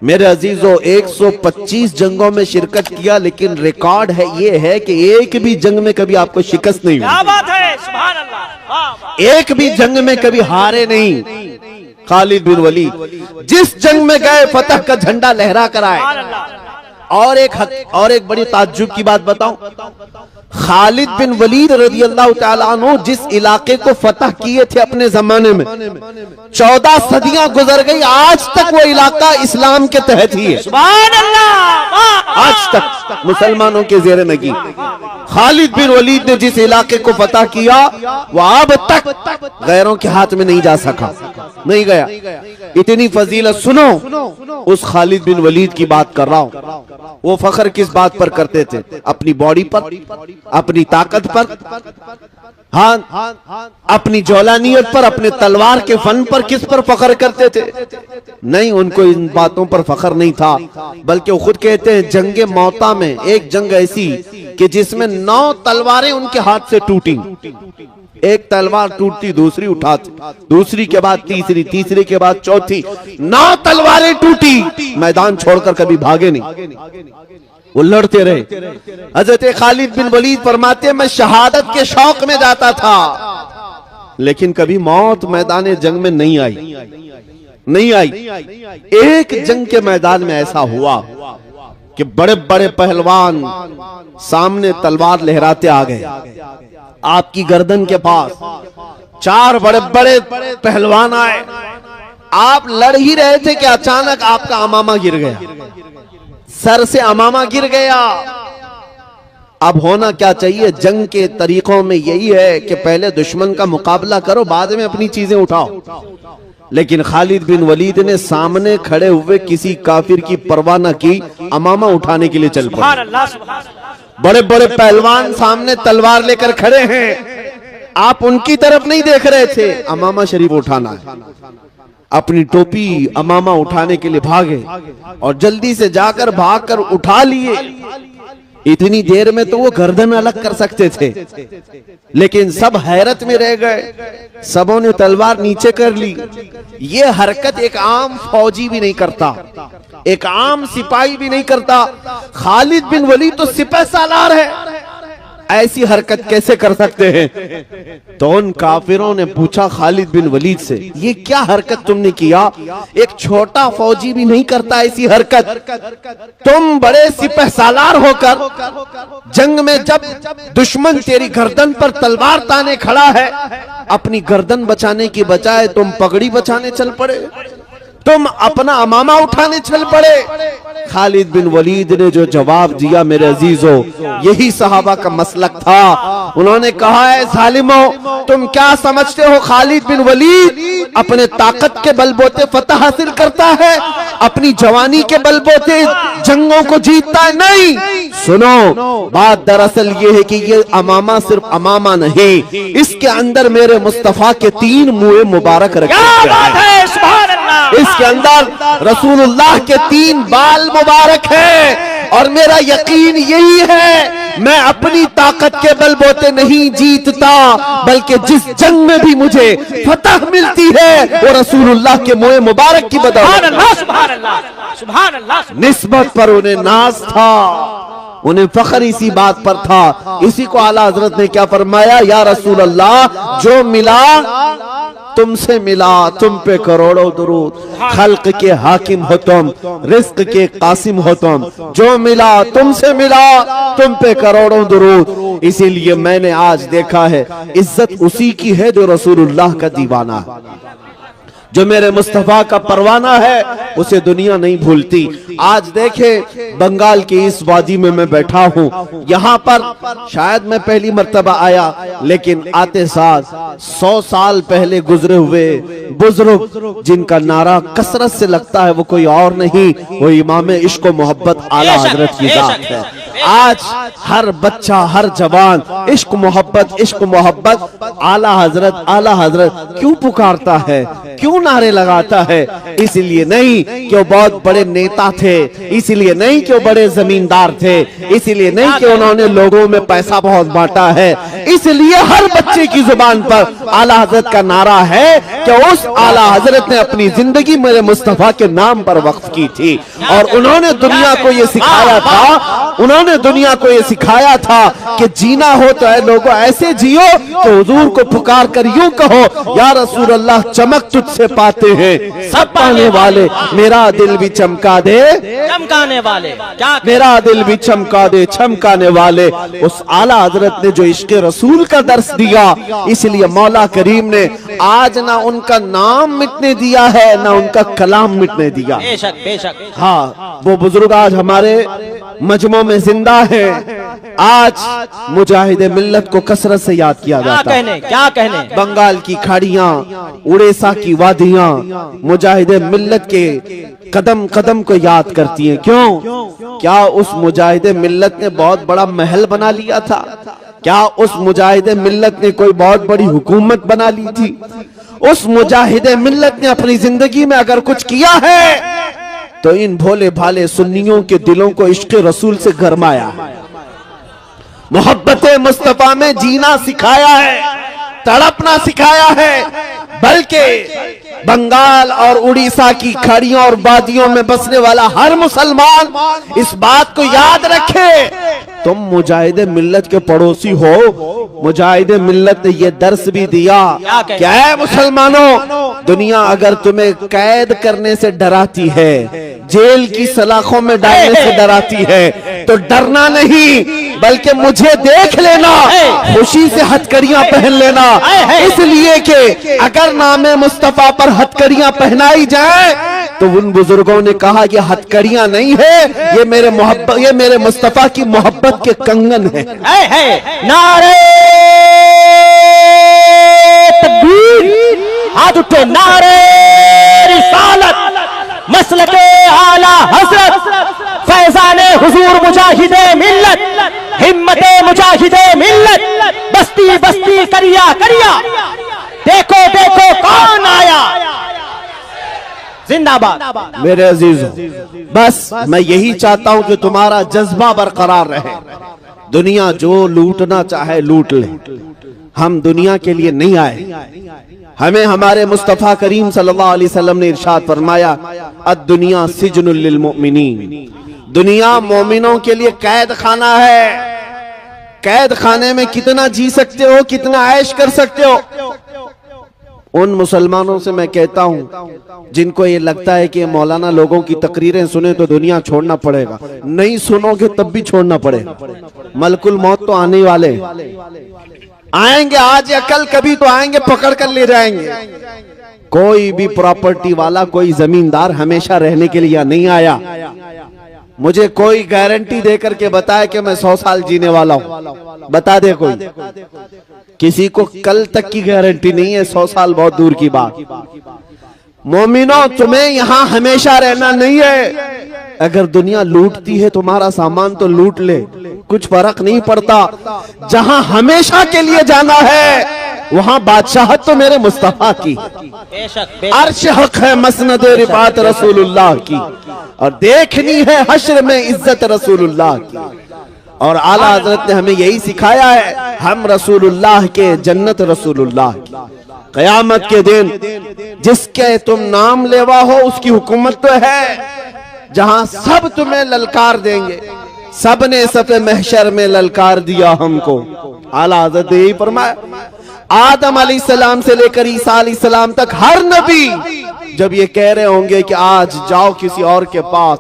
मेरे अजीजों 125 जंगों में शिरकत किया, लेकिन रिकॉर्ड है ये है कि एक भी जंग में कभी आपको शिकस्त नहीं हुई। क्या बात है, सुभान अल्लाह। एक भी जंग में कभी हारे नहीं। खालिद बिन वलीद जिस जंग में गए फतह का झंडा लहरा कर आए। और एक बड़ी ताज्जुब की बात बताऊं, खालिद बिन वलीद रज़ियल्लाहु ताला अन्हु जिस इलाके को फतह किए थे अपने जमाने में, 14 सदियां गुजर गई, आज तक वो इलाका इस्लाम के तहत ही है। सुभान अल्लाह। आज तक मुसलमानों के ज़ेरे नगी। खालिद बिन वलीद ने जिस इलाके को फतह किया वो अब तक गैरों के हाथ में नहीं जा सका, नहीं गया। इतनी फजीलत सुनो, उस खालिद बिन वलीद की बात कर रहा हूं। वो फख्र किस बात पर करते थे? अपनी बॉडी पर, अपनी ताकत पर, हाँ, अपनी जौलानियत पर, अपने तलवार के फन पर किस पर फख्र करते थे? नहीं, उनको इन बातों पर फख्र नहीं था, बल्कि वो खुद कहते हैं जंगे मौता में एक जंग ऐसी कि जिसमें 9 तलवारें उनके हाथ से टूटी। एक तलवार टूटती, दूसरी उठाती, दूसरी के बाद तीसरी, तीसरी के बाद चौथी, 9 तलवारें टूटी, मैदान छोड़कर कभी भागे नहीं, वो लड़ते रहे। हजरत खालिद बिन वलीद फरमाते मैं शहादत के शौक में जाता था, लेकिन कभी मौत मैदान जंग में नहीं आई, नहीं आई। एक जंग के मैदान में ऐसा हुआ कि बड़े बड़े पहलवान सामने तलवार लहराते आ गए आपकी गर्दन के पास। 4 बड़े बड़े पहलवान आए, आप लड़ ही रहे थे कि अचानक आपका अमामा गिर गया, सर से अमामा गिर गया। अब होना क्या चाहिए? जंग के तरीकों में यही है कि पहले दुश्मन का मुकाबला करो, बाद में अपनी चीजें उठाओ। लेकिन खालिद बिन वलीद ने सामने खड़े हुए किसी काफिर की परवाह न की, अमामा उठाने के लिए चल पड़े। बड़े बड़े पहलवान सामने तलवार लेकर खड़े हैं, आप उनकी तरफ नहीं देख रहे थे, अमामा शरीफ उठाना है। अपनी टोपी अमामा उठाने के लिए भागे और जल्दी से जाकर भागकर उठा लिए। इतनी देर में तो वो गर्दन अलग कर सकते थे, लेकिन सब हैरत में रह गए। सबों ने तलवार नीचे कर ली। ये हरकत एक आम फौजी भी नहीं करता, एक आम सिपाही भी नहीं करता। खालिद बिन वलीद तो सिपह सालार है, ऐसी हरकत कैसे कर सकते हैं? तो उन काफिरों ने पूछा खालिद बिन वलीद से, ये क्या हरकत तुमने किया? एक छोटा फौजी भी नहीं करता ऐसी हरकत। तुम बड़े सिपह सालार होकर जंग में जब दुश्मन तेरी गर्दन पर तलवार ताने खड़ा है, अपनी गर्दन बचाने की बजाय तुम पगड़ी बचाने चल पड़े, तुम अपना अमामा उठाने चल पड़े। खालिद बिन वलीद ने जो जवाब दिया मेरे अजीजों, यही सहाबा का मसलक था। उन्होंने कहा है जालिमों, तुम क्या समझते हो खालिद बिन वलीद अपने ताकत के बलबूते फतह हासिल करता है, अपनी जवानी के बलबूते जंगों को जीतता है? नहीं, सुनो, बात दरअसल ये है कि ये अमामा सिर्फ अमामा नहीं, इसके अंदर मेरे मुस्तफा के 3 मुँह मुबारक रखे हैं। इसके अंदर रसूलुल्लाह के 3 बाल मुबारक हैं, और मेरा यकीन यही है मैं अपनी ताकत के बलबूते नहीं जीतता, बल्कि जिस जंग में भी मुझे फतह मिलती है वो रसूलुल्लाह के मुँह मुबारक की बदौलत। निस्बत पर उन्हें नाज था, उन्हें फख्र इसी बात पर था। इसी को आला हजरत ने क्या फरमाया, या रसूल अल्लाह जो मिला तुमसे मिला, तुम पे करोड़ों दुरूद, खल्क के हाकिम हो तुम, रिज्क के कासिम हो तुम, जो मिला तुमसे मिला, तुम पे करोड़ों दुरूद। इसीलिए मैंने आज देखा है इज्जत उसी की है जो रसूलुल्लाह का दीवाना है, जो मेरे मुस्तफा का परवाना है, उसे दुनिया नहीं भूलती। आज देखे बंगाल की इस वादी में मैं बैठा हूँ, यहाँ पर शायद मैं पहली मर्तबा आया, लेकिन आते साथ 100 साल पहले गुजरे हुए बुजुर्ग जिनका नारा कसरत से लगता है वो कोई और नहीं, वो इमाम इश्क व मोहब्बत आला हजरत की जात है। आज हर बच्चा, हर जवान इश्क मोहब्बत आला हजरत क्यों पुकारता है, क्यों नारे लगाता है? इसलिए नहीं कि वो बहुत बड़े नेता थे, इसलिए नहीं कि वो बड़े जमींदार थे, इसलिए नहीं कि उन्होंने लोगों में पैसा बहुत बांटा है, इसलिए हर बच्चे की जुबान पर आला हजरत का नारा है कि उस आला हजरत ने अपनी जिंदगी मेरे मुस्तफा के नाम पर वक्फ की थी। और उन्होंने दुनिया को ये सिखाया था, कि जीना हो तो है लोगों ऐसे जियो कि हुजूर को पुकार कर यूं कहो, या रसूल अल्लाह चमक तुझसे पाते हैं सब पाने वाले, मेरा दिल भी चमका दे चमकाने वाले, क्या मेरा दिल भी चमका दे चमकाने वाले। उस आला हजरत ने जो इश्क रसूल का दर्स दिया, इसलिए मौला करीम ने आज ना उनका नाम मिटने दिया है, ना उनका कलाम मिटने दिया। बेशक बेशक। हाँ, वो बुजुर्ग आज हमारे मजमों में जिंदा है। आज मुजाहिदे मिल्लत को कसरत से याद किया जाता है। क्या कहने बंगाल की खाड़ियां, उड़ीसा की वादियां मुजाहिदे मिल्लत के कदम कदम को याद करती हैं। क्यों? क्या उस मुजाहिदे मिल्लत ने बहुत बड़ा महल बना लिया था? क्या उस मुजाहिदे मिल्लत ने कोई बहुत बड़ी हुकूमत बना ली थी? उस मुजाहिदे मिल्लत ने अपनी जिंदगी में अगर कुछ किया है तो इन भोले भाले सुन्नियों के दिलों को इश्क रसूल से गरमाया, मोहब्बत मुस्तफा में जीना सिखाया है, तड़पना सिखाया है। बल्कि बंगाल और उड़ीसा की खाड़ियों और वादियों में बसने वाला हर मुसलमान इस बात को याद रखे, तुम मुजाहिदे मिल्लत के पड़ोसी हो। मुजाहिदे मिल्लत ने यह दर्स भी दिया, क्या है मुसलमानों, दुनिया अगर तुम्हें कैद करने से डराती है, जेल की सलाखों में डालने से डराती है, तो डरना नहीं, बल्कि मुझे देख लेना, खुशी से हथकड़ियां पहन लेना। इसलिए कि अगर नामे मुस्तफा पर हथकड़ियां पहनाई जाए तो उन बुजुर्गों ने कहा ये हथकड़ियां नहीं है, ये मेरे मुस्तफा की मोहब्बत के कंगन है। नारे तकबीर, हाथ उठे, नारे रिसालत, मसलके आला हजरत, फैजाने हुजूर मुजाहिदे मिल्लत, हिम्मते मुजाहिदे मिल्लत, बस्ती बस्ती करिया करिया, देखो देखो कौन आया, जिंदाबाद। मेरे अजीजों, बस मैं यही चाहता हूं कि तुम्हारा जज्बा बरकरार रहे। दुनिया जो लूटना चाहे लूट ले, हम दुनिया के लिए नहीं आए। हमें हमारे मुस्तफा करीम सल्लल्लाहु अलैहि वसल्लम ने इरशाद फरमाया, अद-दुनिया सिजनुल लिल मुमिनीन, दुनिया मोमिनों के लिए कैद खाना है। कैद खाने में कितना जी सकते हो, कितना ऐश कर सकते हो। उन मुसलमानों से मैं कहता हूं जिनको ये लगता है कि मौलाना लोगों की तकरीरें सुने तो दुनिया छोड़ना पड़ेगा, नहीं सुनोगे तब भी छोड़ना पड़ेगा। मलकुल मौत तो आने वाले आएंगे, आज या कल कभी तो आएंगे, पकड़ कर ले जाएंगे। कोई भी प्रॉपर्टी वाला, कोई जमींदार हमेशा रहने के लिए नहीं आया। मुझे कोई गारंटी देकर के बताए कि मैं 100 साल जीने वाला हूं, बता दे कोई। किसी को कल तक की गारंटी नहीं है, 100 साल बहुत दूर की बात। मोमिनो, तुम्हें यहां हमेशा रहना नहीं है। अगर दुनिया लूटती है तुम्हारा सामान तो लूट ले, कुछ फर्क नहीं पड़ता। जहां हमेशा के लिए जाना है वहां बादशाहत तो मेरे मुस्तफा की, अर्श हक है मसनद रिफात रसूलुल्लाह की, और देखनी है हश्र में इज्जत रसूलुल्लाह की। और आला हजरत ने हमें यही सिखाया है, हम रसूलुल्लाह के, जन्नत रसूलुल्लाह की। कयामत के दिन जिसके तुम नाम लेवा हो उसकी हुकूमत तो है, जहां सब तुम्हें ललकार देंगे। सब ने सफ़े महशर में ललकार दिया हमको। आला हजरत यही फरमाया, आदम अलैहिस्सलाम से लेकर ईसा अलैहिस्सलाम तक हर नबी जब ये कह रहे होंगे कि आज जाओ किसी और के पास,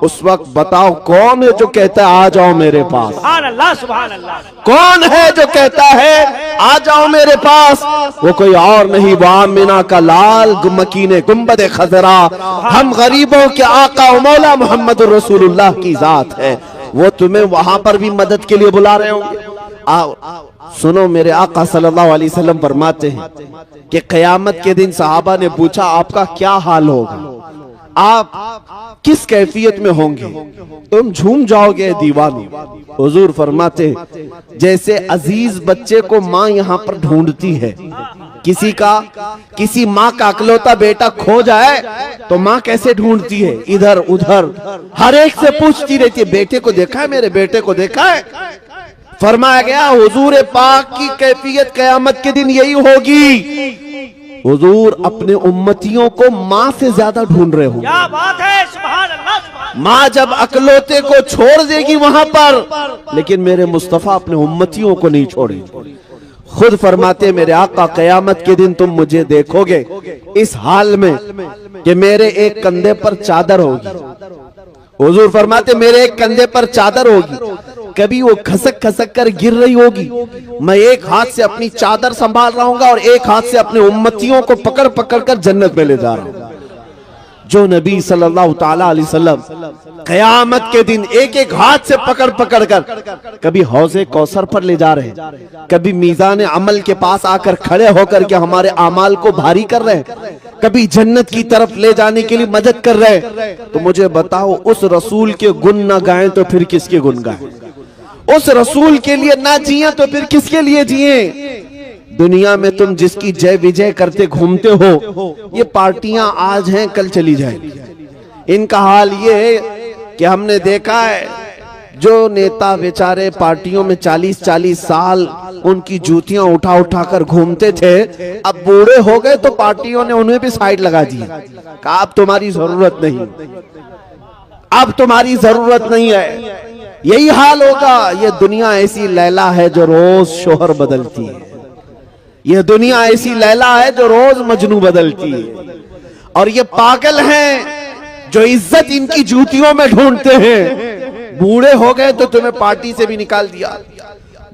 उस वक्त बताओ कौन है जो कहता है आ जाओ मेरे पास? सुभान अल्लाह, सुभान अल्लाह। कौन है जो कहता है आ जाओ मेरे पास? वो कोई और नहीं, वो आमिना का लाल मकीने गुंबद खजरा, हम गरीबों के आका और मौला मोहम्मद रसूलुल्लाह की जात है। वो तुम्हें वहां पर भी मदद के लिए बुला रहे होंगे। आओ सुनो, मेरे आका सल्लल्लाहु अलैहि वसल्लम फरमाते हैं कि क़यामत के दिन सहाबा ने पूछा आपका क्या हाल होगा? आप किस कैफियत में होंगे? तुम झूम जाओगे दीवानो। हुजूर फरमाते जैसे अजीज बच्चे को माँ यहाँ पर ढूंढती है, किसी माँ का अकलौता बेटा खो जाए तो माँ कैसे ढूंढती है, इधर उधर हर एक से पूछती रहती है, बेटे को देखा है, मेरे बेटे को देखा है। फरमाया गया हुजूर पाक की कैफियत कयामत के दिन यही होगी। हुजूर अपने उम्मतियों को माँ से ज्यादा ढूंढ रहे हो। क्या बात है, सुभान अल्लाह, सुभान अल्लाह। माँ जब अकलौते को छोड़ देगी वहां पर, लेकिन मेरे मुस्तफा अपने उम्मतियों को नहीं छोड़ेंगे। खुद फरमाते मेरे आका कयामत के दिन तुम मुझे देखोगे इस हाल में कि मेरे एक कंधे पर चादर होगी। हुजूर फरमाते मेरे एक कंधे पर चादर होगी, कभी वो खसक खसक कर गिर रही होगी, मैं एक हाथ से अपनी चादर संभाल रहा हूँ और एक हाथ से अपने उम्मतियों को पकड़ पकड़ कर जन्नत में ले जा रहा हूँ। जो नबी सल्लल्लाहु ताला अलैहि वसल्लम कयामत के दिन एक एक हाथ से पकड़ पकड़ कर कभी हौज़े कौसर पर ले जा रहे हैं, कभी मीज़ान अमल के पास आकर खड़े होकर के हमारे अमाल को भारी कर रहे हैं, कभी जन्नत की तरफ ले जाने के लिए मदद कर रहे हैं। तो मुझे बताओ उस रसूल के गुण न गाएं तो फिर किसके गुण गाएं? उस रसूल के लिए ना जिए तो फिर किसके लिए जिए? दुनिया में तुम जिसकी जय विजय करते घूमते हो, ये पार्टियां आज हैं कल चली जाएंगी। इनका हाल ये है कि हमने देखा है जो नेता बेचारे पार्टियों में 40-40 साल उनकी जूतियां उठा उठा कर घूमते थे, अब बूढ़े हो गए तो पार्टियों ने उन्हें भी साइड लगा दिया, कहा अब तुम्हारी जरूरत नहीं, अब तुम्हारी जरूरत नहीं है। यही हाल होगा। ये दुनिया ऐसी लैला है जो रोज शोहर बदलती है, ये दुनिया ऐसी लैला है जो रोज मजनू बदलती है, और ये पागल हैं जो इज्जत इनकी जूतियों में ढूंढते हैं। बूढ़े हो गए तो तुम्हें पार्टी से भी निकाल दिया,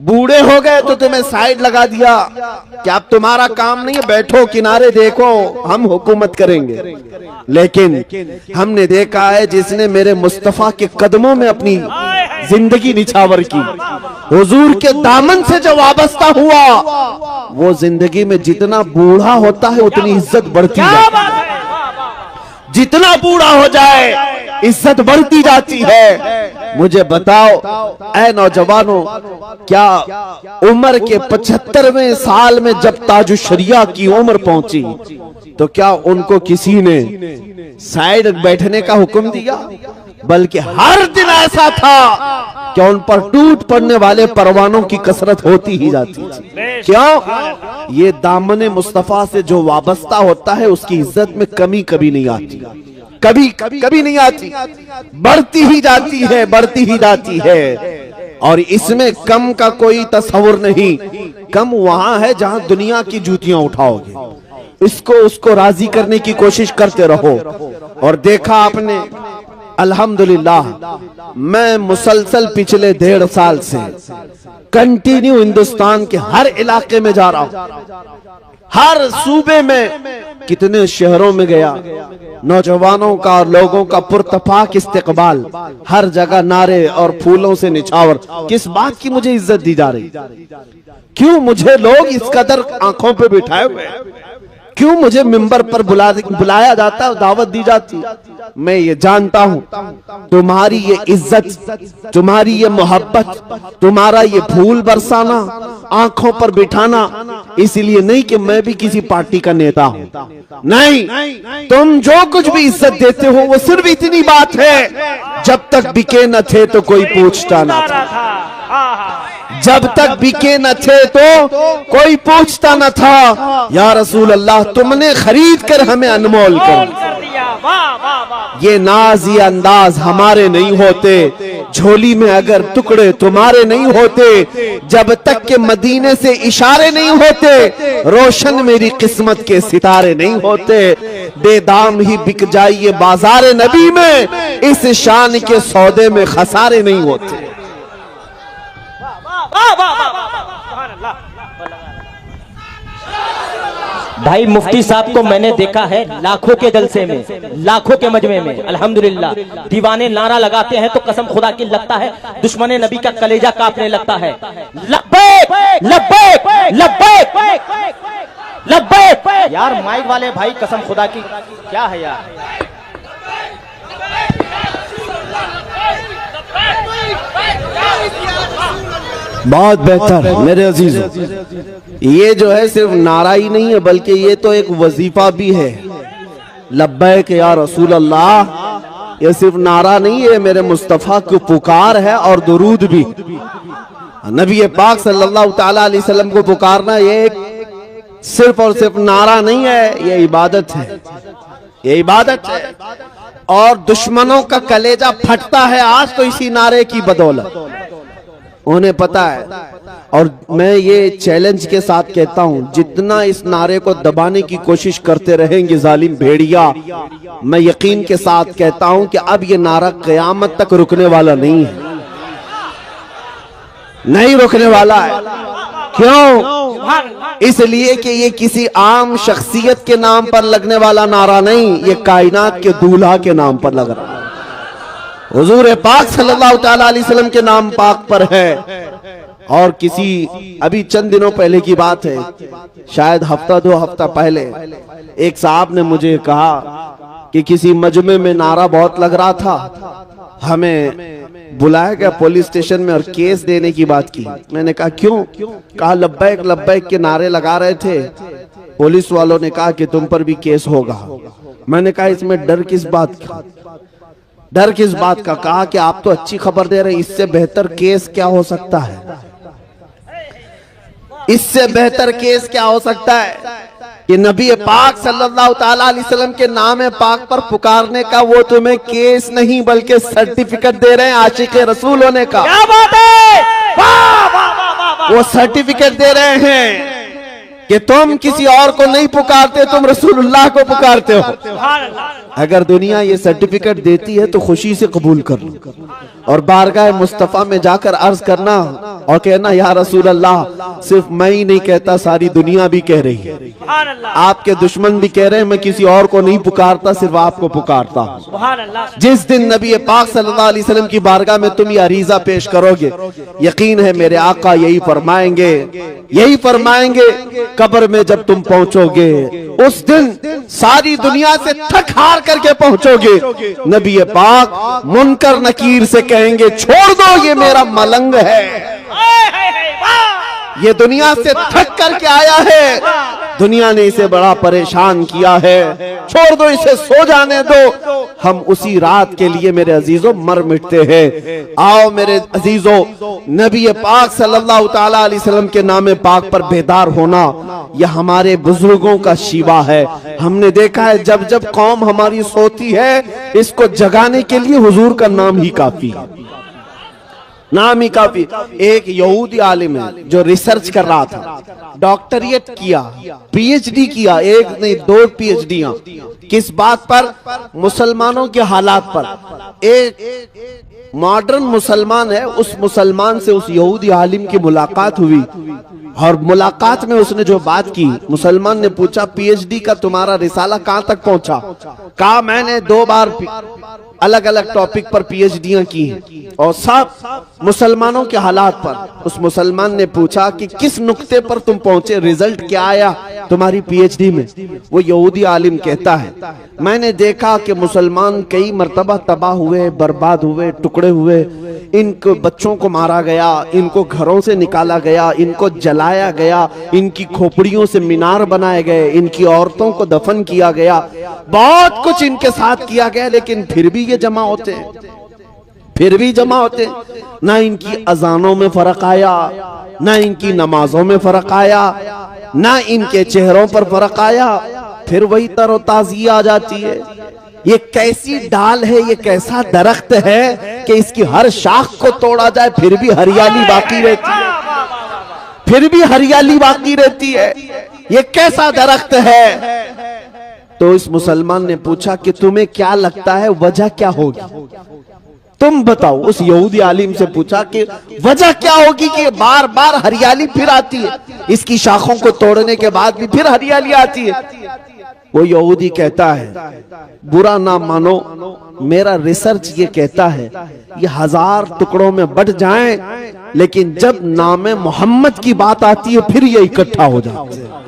बूढ़े हो गए तो तुम्हें साइड लगा दिया, क्या अब तुम्हारा काम नहीं है, बैठो किनारे देखो हम हुकूमत करेंगे। लेकिन हमने देखा है जिसने मेरे मुस्तफा के कदमों में अपनी जिंदगी निछावर की, हुजूर के दामन से जो वाबस्ता हुआ, वो जिंदगी में जितना बूढ़ा होता है उतनी इज्जत बढ़ती है, जितना बूढ़ा हो जाए इज्जत बढ़ती जाती है। मुझे बताओ ऐ नौजवानों, क्या उम्र के 75वें साल में जब ताजुशरिया की उम्र पहुंची तो क्या उनको किसी ने साइड बैठने का हुक्म दिया? बल्कि हर दिन ऐसा था कि उन पर टूट पड़ने वाले परवानों की कसरत होती ही जाती थी। क्यों? ये दामने मुस्तफा से जो वाबस्ता होता है उसकी इज्जत में कमी कभी नहीं आती, कभी नहीं आती, बढ़ती ही जाती है, बढ़ती ही जाती है। और इसमें कम का कोई तस्वुर नहीं। कम वहां है जहां दुनिया की जूतियां उठाओगे, इसको उसको राजी करने की कोशिश करते रहो। और देखा आपने अल्हम्दुलिल्लाह, मैं मुसलसल पिछले 1.5 साल से कंटिन्यू हिंदुस्तान के हर इलाके में जा रहा हूं, हर सूबे में, कितने शहरों में गया, नौजवानों का और लोगों का पुरतफाक इस्तेकबाल, हर जगह नारे और फूलों से निछावर। किस बात की मुझे इज्जत दी जा रही? क्यों मुझे लोग इस कदर आंखों पे बिठाए हुए? क्यों मुझे मिंबर पर बुलाया जाता है, दावत दी जाती? मैं ये जानता हूं तुम्हारी ये इज्जत, तुम्हारी ये मोहब्बत, तुम्हारा ये फूल बरसाना, आंखों पर बिठाना इसलिए नहीं कि मैं भी किसी पार्टी का नेता हूं, नहीं, तुम जो कुछ भी इज्जत देते हो वो सिर्फ इतनी बात है, जब तक बिके न थे तो कोई पूछता न था, जब तक बिके न थे तो कोई पूछता न था। या रसूल अल्लाह, तुमने खरीद कर हमें अनमोल कर दिया। ये नाज ये अंदाज हमारे नहीं होते, झोली में अगर टुकड़े तुम्हारे नहीं होते, जब तक के मदीने से इशारे नहीं होते, रोशन मेरी किस्मत के सितारे नहीं होते। बेदाम ही बिक जाइए बाजार नबी में, इस शान के सौदे में खसारे नहीं होते। भाई मुफ्ती साहब को मैंने देखा है लाखों के जलसे में, लाखों के मजमे में, अल्हम्दुलिल्लाह। दीवाने नारा लगाते हैं तो कसम खुदा की लगता है दुश्मन नबी का कलेजा कांपने लगता है। लब्बैक लब्बैक लब्बैक लब्बैक। यार माइक वाले भाई, कसम खुदा की क्या है यार? बहुत बेहतर मेरे अजीजों, ये जो है सिर्फ नारा ही नहीं है बल्कि ये तो एक वजीफा भी है। लब्बैक या रसूल अल्लाह, ये सिर्फ नारा नहीं है, मेरे मुस्तफ़ा की पुकार है और दुरूद भी। नबी पाक सल्लल्लाहु ताला अलैहि वसल्लम को पुकारना ये सिर्फ और सिर्फ नारा नहीं है, ये इबादत है, ये इबादत है। और दुश्मनों का कलेजा फटता है आज तो इसी नारे की बदौलत, उन्हें पता है। और मैं ये चैलेंज के साथ कहता हूं, जितना इस नारे को दबाने की कोशिश करते रहेंगे जालिम भेड़िया, मैं यकीन के साथ कहता हूं कि अब ये नारा क़यामत तक रुकने वाला नहीं है, नहीं रुकने वाला है। क्यों? इसलिए कि ये किसी आम शख्सियत के नाम पर लगने वाला नारा नहीं, ये कायनात के दूल्हा के नाम पर लग रहा है, हुजूर पाक सल्लल्लाहु ताला अलैहि वसल्लम के नाम पाक पर है। और किसी अभी चंद दिनों पहले की बात है, शायद हफ्ता 2 हफ्ता पहले एक साहब ने मुझे कहा कि किसी मजमे में नारा बहुत लग रहा था, हमें बुलाया गया पुलिस स्टेशन में और केस देने की बात की। मैंने कहा क्यों? कहा लब्बैक लब्बैक के नारे लगा रहे थे, पुलिस वालों ने कहा कि तुम पर भी केस होगा। मैंने कहा इसमें डर किस बात का, डर किस बात का? कहा कि आप तो अच्छी खबर दे रहे हैं, इससे बेहतर केस क्या हो सकता है, इससे बेहतर केस क्या हो सकता है कि नबी पाक सल्लल्लाहु ताला अलैहि वसल्लम के नाम पाक पर पुकारने का वो तुम्हें केस नहीं बल्कि सर्टिफिकेट दे रहे हैं आशिक रसूल होने का। क्या बात है, वाह वाह वाह वाह। वो सर्टिफिकेट दे रहे हैं कि तुम किसी और को नहीं पुकारते, तुम रसूलुल्लाह को पुकारते हो। अगर दुनिया ये सर्टिफिकेट देती है तो खुशी से कबूल कर लो और बारगाह मुस्तफा में जाकर अर्ज करना और कहना या रसूल अल्लाह, सिर्फ मैं ही नहीं कहता, सारी दुनिया भी कह रही है, आपके दुश्मन भी कह रहे हैं, मैं किसी और को नहीं पुकारता, सिर्फ आपको पुकारता हूं। जिस दिन नबी पाक सल्लल्लाहु अलैहि वसल्लम की बारगाह में तुम ये अरीजा पेश करोगे, यकीन है मेरे आका यही फरमाएंगे, यही फरमाएंगे, कब्र में जब तुम पहुंचोगे उस दिन सारी दुनिया से थक हार करके पहुंचोगे, नबी पाक मुनकर नकीर से कहेंगे छोड़ दो ये मेरा मलंग है, ये दुनिया से थक करके आया है, दुनिया ने इसे बड़ा परेशान किया है, छोड़ दो इसे, सो जाने दो। हम उसी रात के लिए मेरे अजीजों मर मिटते हैं। आओ मेरे अजीजों, नबी पाक सल्लल्लाहु ताला अलैहि वसल्लम के नाम पाक पर बेदार होना यह हमारे बुजुर्गों का शिवा है। हमने देखा है जब जब कौम हमारी सोती है, इसको जगाने के लिए हुजूर का नाम ही काफी है, नाम ही काफी। एक यहूदी आलिम है जो रिसर्च कर रहा था, डॉक्टरेट किया, पीएचडी किया, एक नहीं 2 पीएचडियां, किस बात पर? मुसलमानों के हालात पर। एक मॉडर्न मुसलमान है, उस मुसलमान से उस यहूदी आलिम की मुलाकात हुई और मुलाकात में उसने जो बात की, मुसलमान ने पूछा पीएचडी का तुम्हारा रिसाला कहां तक पहुंचा? कहा मैंने 2 बार अलग अलग टॉपिक पर पीएचडियां की हैं और सब मुसलमानों के हालात पर। उस मुसलमान ने पूछा कि किस नुक्ते पर तुम पहुंचे, रिजल्ट क्या आया तुम्हारी पीएचडी में? वो यहूदी आलिम कहता है मैंने देखा कि मुसलमान कई मर्तबा तबाह हुए, बर्बाद हुए, टुकड़े हुए, इनको बच्चों को मारा गया, इनको घरों से निकाला गया, इनको जलाया गया, इनकी खोपड़ियों से मीनार बनाए गए, इनकी औरतों को दफन किया गया, बहुत कुछ इनके साथ किया गया, लेकिन फिर भी ये जमा होते हैं, फिर भी जमा होते हैं। ना इनकी अजानों में फर्क आया, ना इनकी नमाजों में फर्क आया, ना इनके चेहरों पर फर्क आया, फिर वही तरोताजी आ जाती है। ये कैसी डाल है, ये कैसा दरख्त है कि इसकी हर शाख को तोड़ा जाए फिर भी हरियाली बाकी रहती है, फिर भी हरियाली बाकी रहती है। ये कैसा दरख्त है? तो इस मुसलमान ने पूछा कि तुम्हें क्या लगता है वजह क्या होगी, तुम बताओ। उस यहूदी आलिम से पूछा कि वजह क्या होगी कि बार बार हरियाली फिर आती है, इसकी शाखों को तोड़ने के बाद भी फिर हरियाली आती है। वो यहूदी कहता है बुरा ना मानो, मेरा रिसर्च ये कहता है ये 1000 टुकड़ों में बट जाएं, लेकिन जब नाम मोहम्मद की बात आती है फिर ये इकट्ठा हो जाते हैं।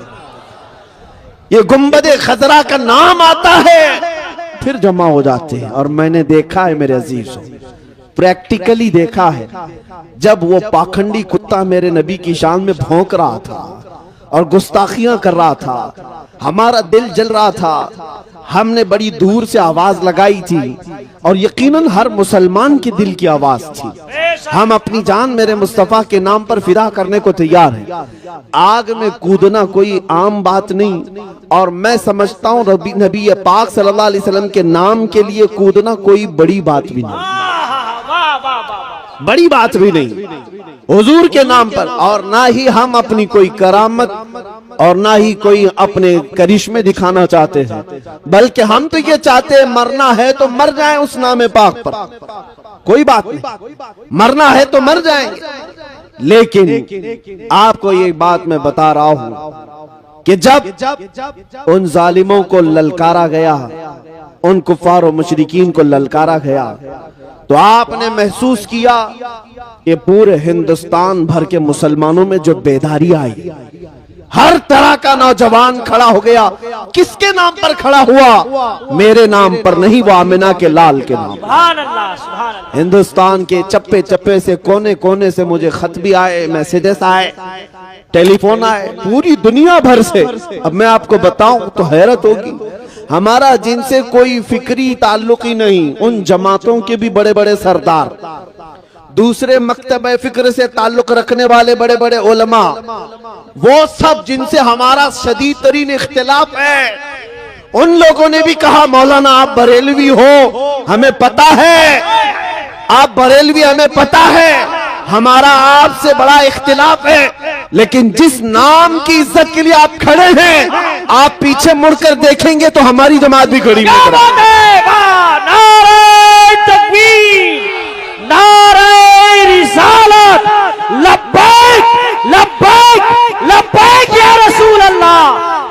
ये गुंबदे खजरा का नाम आता है फिर जमा हो जाते हैं। और मैंने देखा है मेरे अजीजों, प्रैक्टिकली देखा है। जब वो पाखंडी कुत्ता मेरे नबी की शान में भौंक रहा था और गुस्ताखियां कर रहा था, हमारा दिल जल रहा था। हमने बड़ी दूर से आवाज लगाई थी और यकीनन हर मुसलमान के दिल की आवाज थी। हम अपनी जान मेरे मुस्तफा के नाम पर फिदा करने को तैयार हैं। आग में कूदना कोई आम बात नहीं, और मैं समझता हूँ नबी पाक सल्लल्लाहु अलैहि वसल्लम के नाम के लिए कूदना कोई बड़ी बात भी नहीं, बड़ी बात भी नहीं हुजूर के नाम पर। और ना ही हम अपनी कोई करामत और ना ही कोई अपने करिश्मे दिखाना चाहते हैं, बल्कि हम तो ये चाहते हैं मरना है तो मर जाएं उस नाम पाक पर, कोई बात नहीं, मरना है तो मर जाएंगे। लेकिन आपको ये बात मैं बता रहा हूं कि जब उन जालिमों को ललकारा गया, उन कुफार और मुशरिकीन को ललकारा गया, तो आपने महसूस किया कि पूरे हिंदुस्तान भर के मुसलमानों में जो बेदारी आई, हर तरह का नौजवान खड़ा हो गया। किसके नाम पर खड़ा हुआ? मेरे नाम पर नहीं, वो आमिना के लाल के नाम। सुभान अल्लाह, सुभान अल्लाह। हिंदुस्तान के चप्पे चप्पे से, कोने कोने से मुझे खत भी आए, मैसेजेस आए, टेलीफोन आए, पूरी दुनिया भर से। अब मैं आपको बताऊं तो हैरत होगी, हमारा जिनसे कोई फिक्री ताल्लुक ही नहीं, उन जमातों के भी बड़े बड़े सरदार, दूसरे मकतब फिक्र से ताल्लुक रखने वाले बड़े बड़े उलमा, वो सब जिनसे हमारा शदीद तरीन इख्तिलाफ है, उन लोगों ने भी कहा मौलाना आप बरेलवी हो, हमें पता है आप बरेलवी, हमें पता है हमारा आपसे बड़ा इख्तिलाफ है, लेकिन जिस नाम की इज्जत के लिए आप खड़े हैं, आप पीछे मुड़कर देखेंगे तो हमारी जमात भी खड़ी है। नारे तकबीर, नारे रिसालत, लब्बैक लब्बैक लब्बैक या रसूल अल्लाह,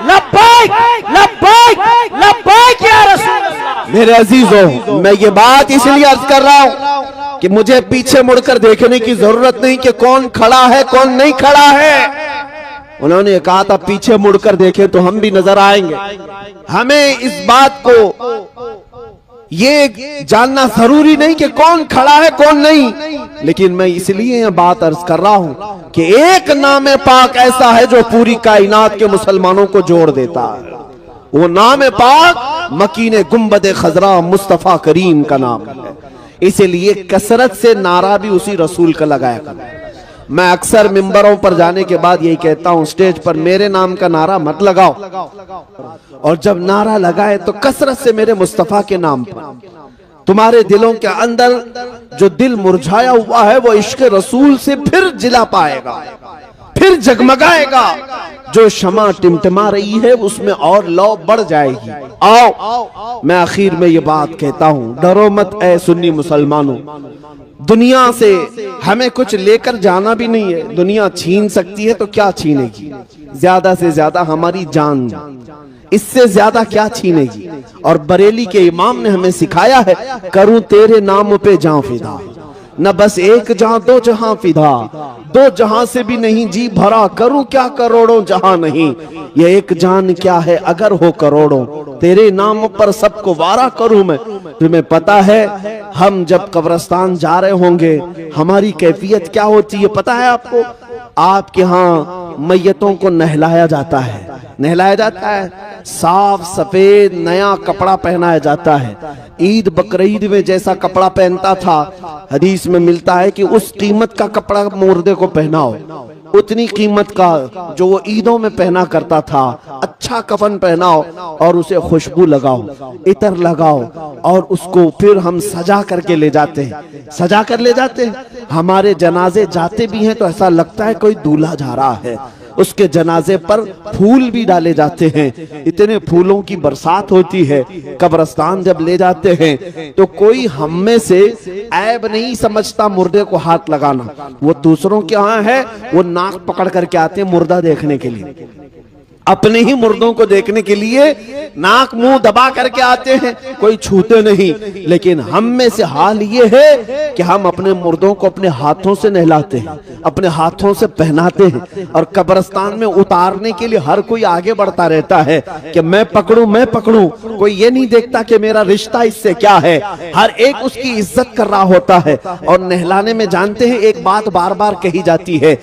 लब्बैक लब्बैक लब्बैक या रसूल अल्लाह। मेरे अजीजों, मैं ये बात इसलिए अर्ज कर रहा हूं कि मुझे पीछे मुड़कर देखने की जरूरत नहीं कि कौन खड़ा है कौन नहीं खड़ा है। उन्होंने कहा था पीछे मुड़कर देखें तो हम भी नजर आएंगे। हमें इस बात को ये जानना जरूरी नहीं कि कौन खड़ा है कौन नहीं, लेकिन मैं इसलिए यह बात अर्ज कर रहा हूं कि एक नाम पाक ऐसा है जो पूरी कायनात के मुसलमानों को जोड़ देता है। वो नाम पाक मकीने गुंबद खजरा मुस्तफा करीम का नाम है। इसलिए कसरत से नारा भी उसी रसूल का लगाया करता है। मैं अक्सर मिंबरों पर जाने के बाद यही कहता हूं, स्टेज पर मेरे नाम का नारा मत लगाओ, और जब नारा लगाए तो कसरत से मेरे मुस्तफा के नाम पर। तुम्हारे दिलों के अंदर जो दिल मुरझाया हुआ है वो इश्क रसूल से फिर जिला पाएगा, फिर जगमगाएगा। जो शमा टिमटिमा रही है उसमें और लौ बढ़ जाएगी। आओ, मैं आखिर में ये बात कहता हूं, डरो मत ऐ सुन्नी मुसलमानों। दुनिया से हमें कुछ लेकर जाना भी नहीं है। दुनिया छीन सकती है तो क्या छीनेगी? ज्यादा से ज्यादा हमारी जान, इससे ज्यादा क्या छीनेगी? और बरेली के इमाम ने हमें सिखाया है, करूं तेरे नाम पे जान फिदा, न बस एक जहां दो जहां फिदा, दो जहां से भी नहीं जी भरा, करूं क्या करोड़ों जहां नहीं। ये एक जान क्या है अगर हो करोड़ों, तेरे नाम पर सबको वारा करूं मैं। तुम्हें पता है हम जब कब्रिस्तान जा रहे होंगे हमारी कैफियत क्या होती है पता है आपको? आपके यहाँ मैयतों को नहलाया जाता है, नहलाया जाता है, साफ सफेद नया कपड़ा पहनाया जाता है। ईद बकरीद में जैसा कपड़ा पहनता था, हदीस में मिलता है कि उस कीमत का कपड़ा मुर्दे को पहनाओ, उतनी कीमत का जो वो ईदों में पहना करता था। अच्छा कफन पहनाओ और उसे खुशबू लगाओ, इतर लगाओ, और उसको फिर हम सजा करके ले जाते हैं, सजा कर ले जाते हैं। हमारे जनाजे जाते भी हैं तो ऐसा लगता है कोई दूल्हा जा रहा है। उसके जनाजे पर फूल भी डाले जाते हैं, इतने फूलों की बरसात होती है। कब्रिस्तान जब ले जाते हैं तो कोई हम में से ऐब नहीं समझता मुर्दे को हाथ लगाना। वो दूसरों के यहाँ है, वो नाक पकड़ करके आते हैं मुर्दा देखने के लिए। अपने ही मुर्दों को देखने के लिए नाक मुंह दबा करके आते हैं, कोई छूते नहीं। लेकिन हम में से हाल ये है कि हम अपने मुर्दों को अपने हाथों से नहलाते हैं, अपने हाथों से पहनाते हैं, और कब्रिस्तान में उतारने के लिए हर कोई आगे बढ़ता रहता है कि मैं पकड़ूं, मैं पकड़ूं। कोई ये नहीं देखता कि मेरा रिश्ता इससे क्या है। हर एक उसकी इज्जत कर रहा होता है। और नहलाने में जानते हैं एक बात बार बार कही जाती है,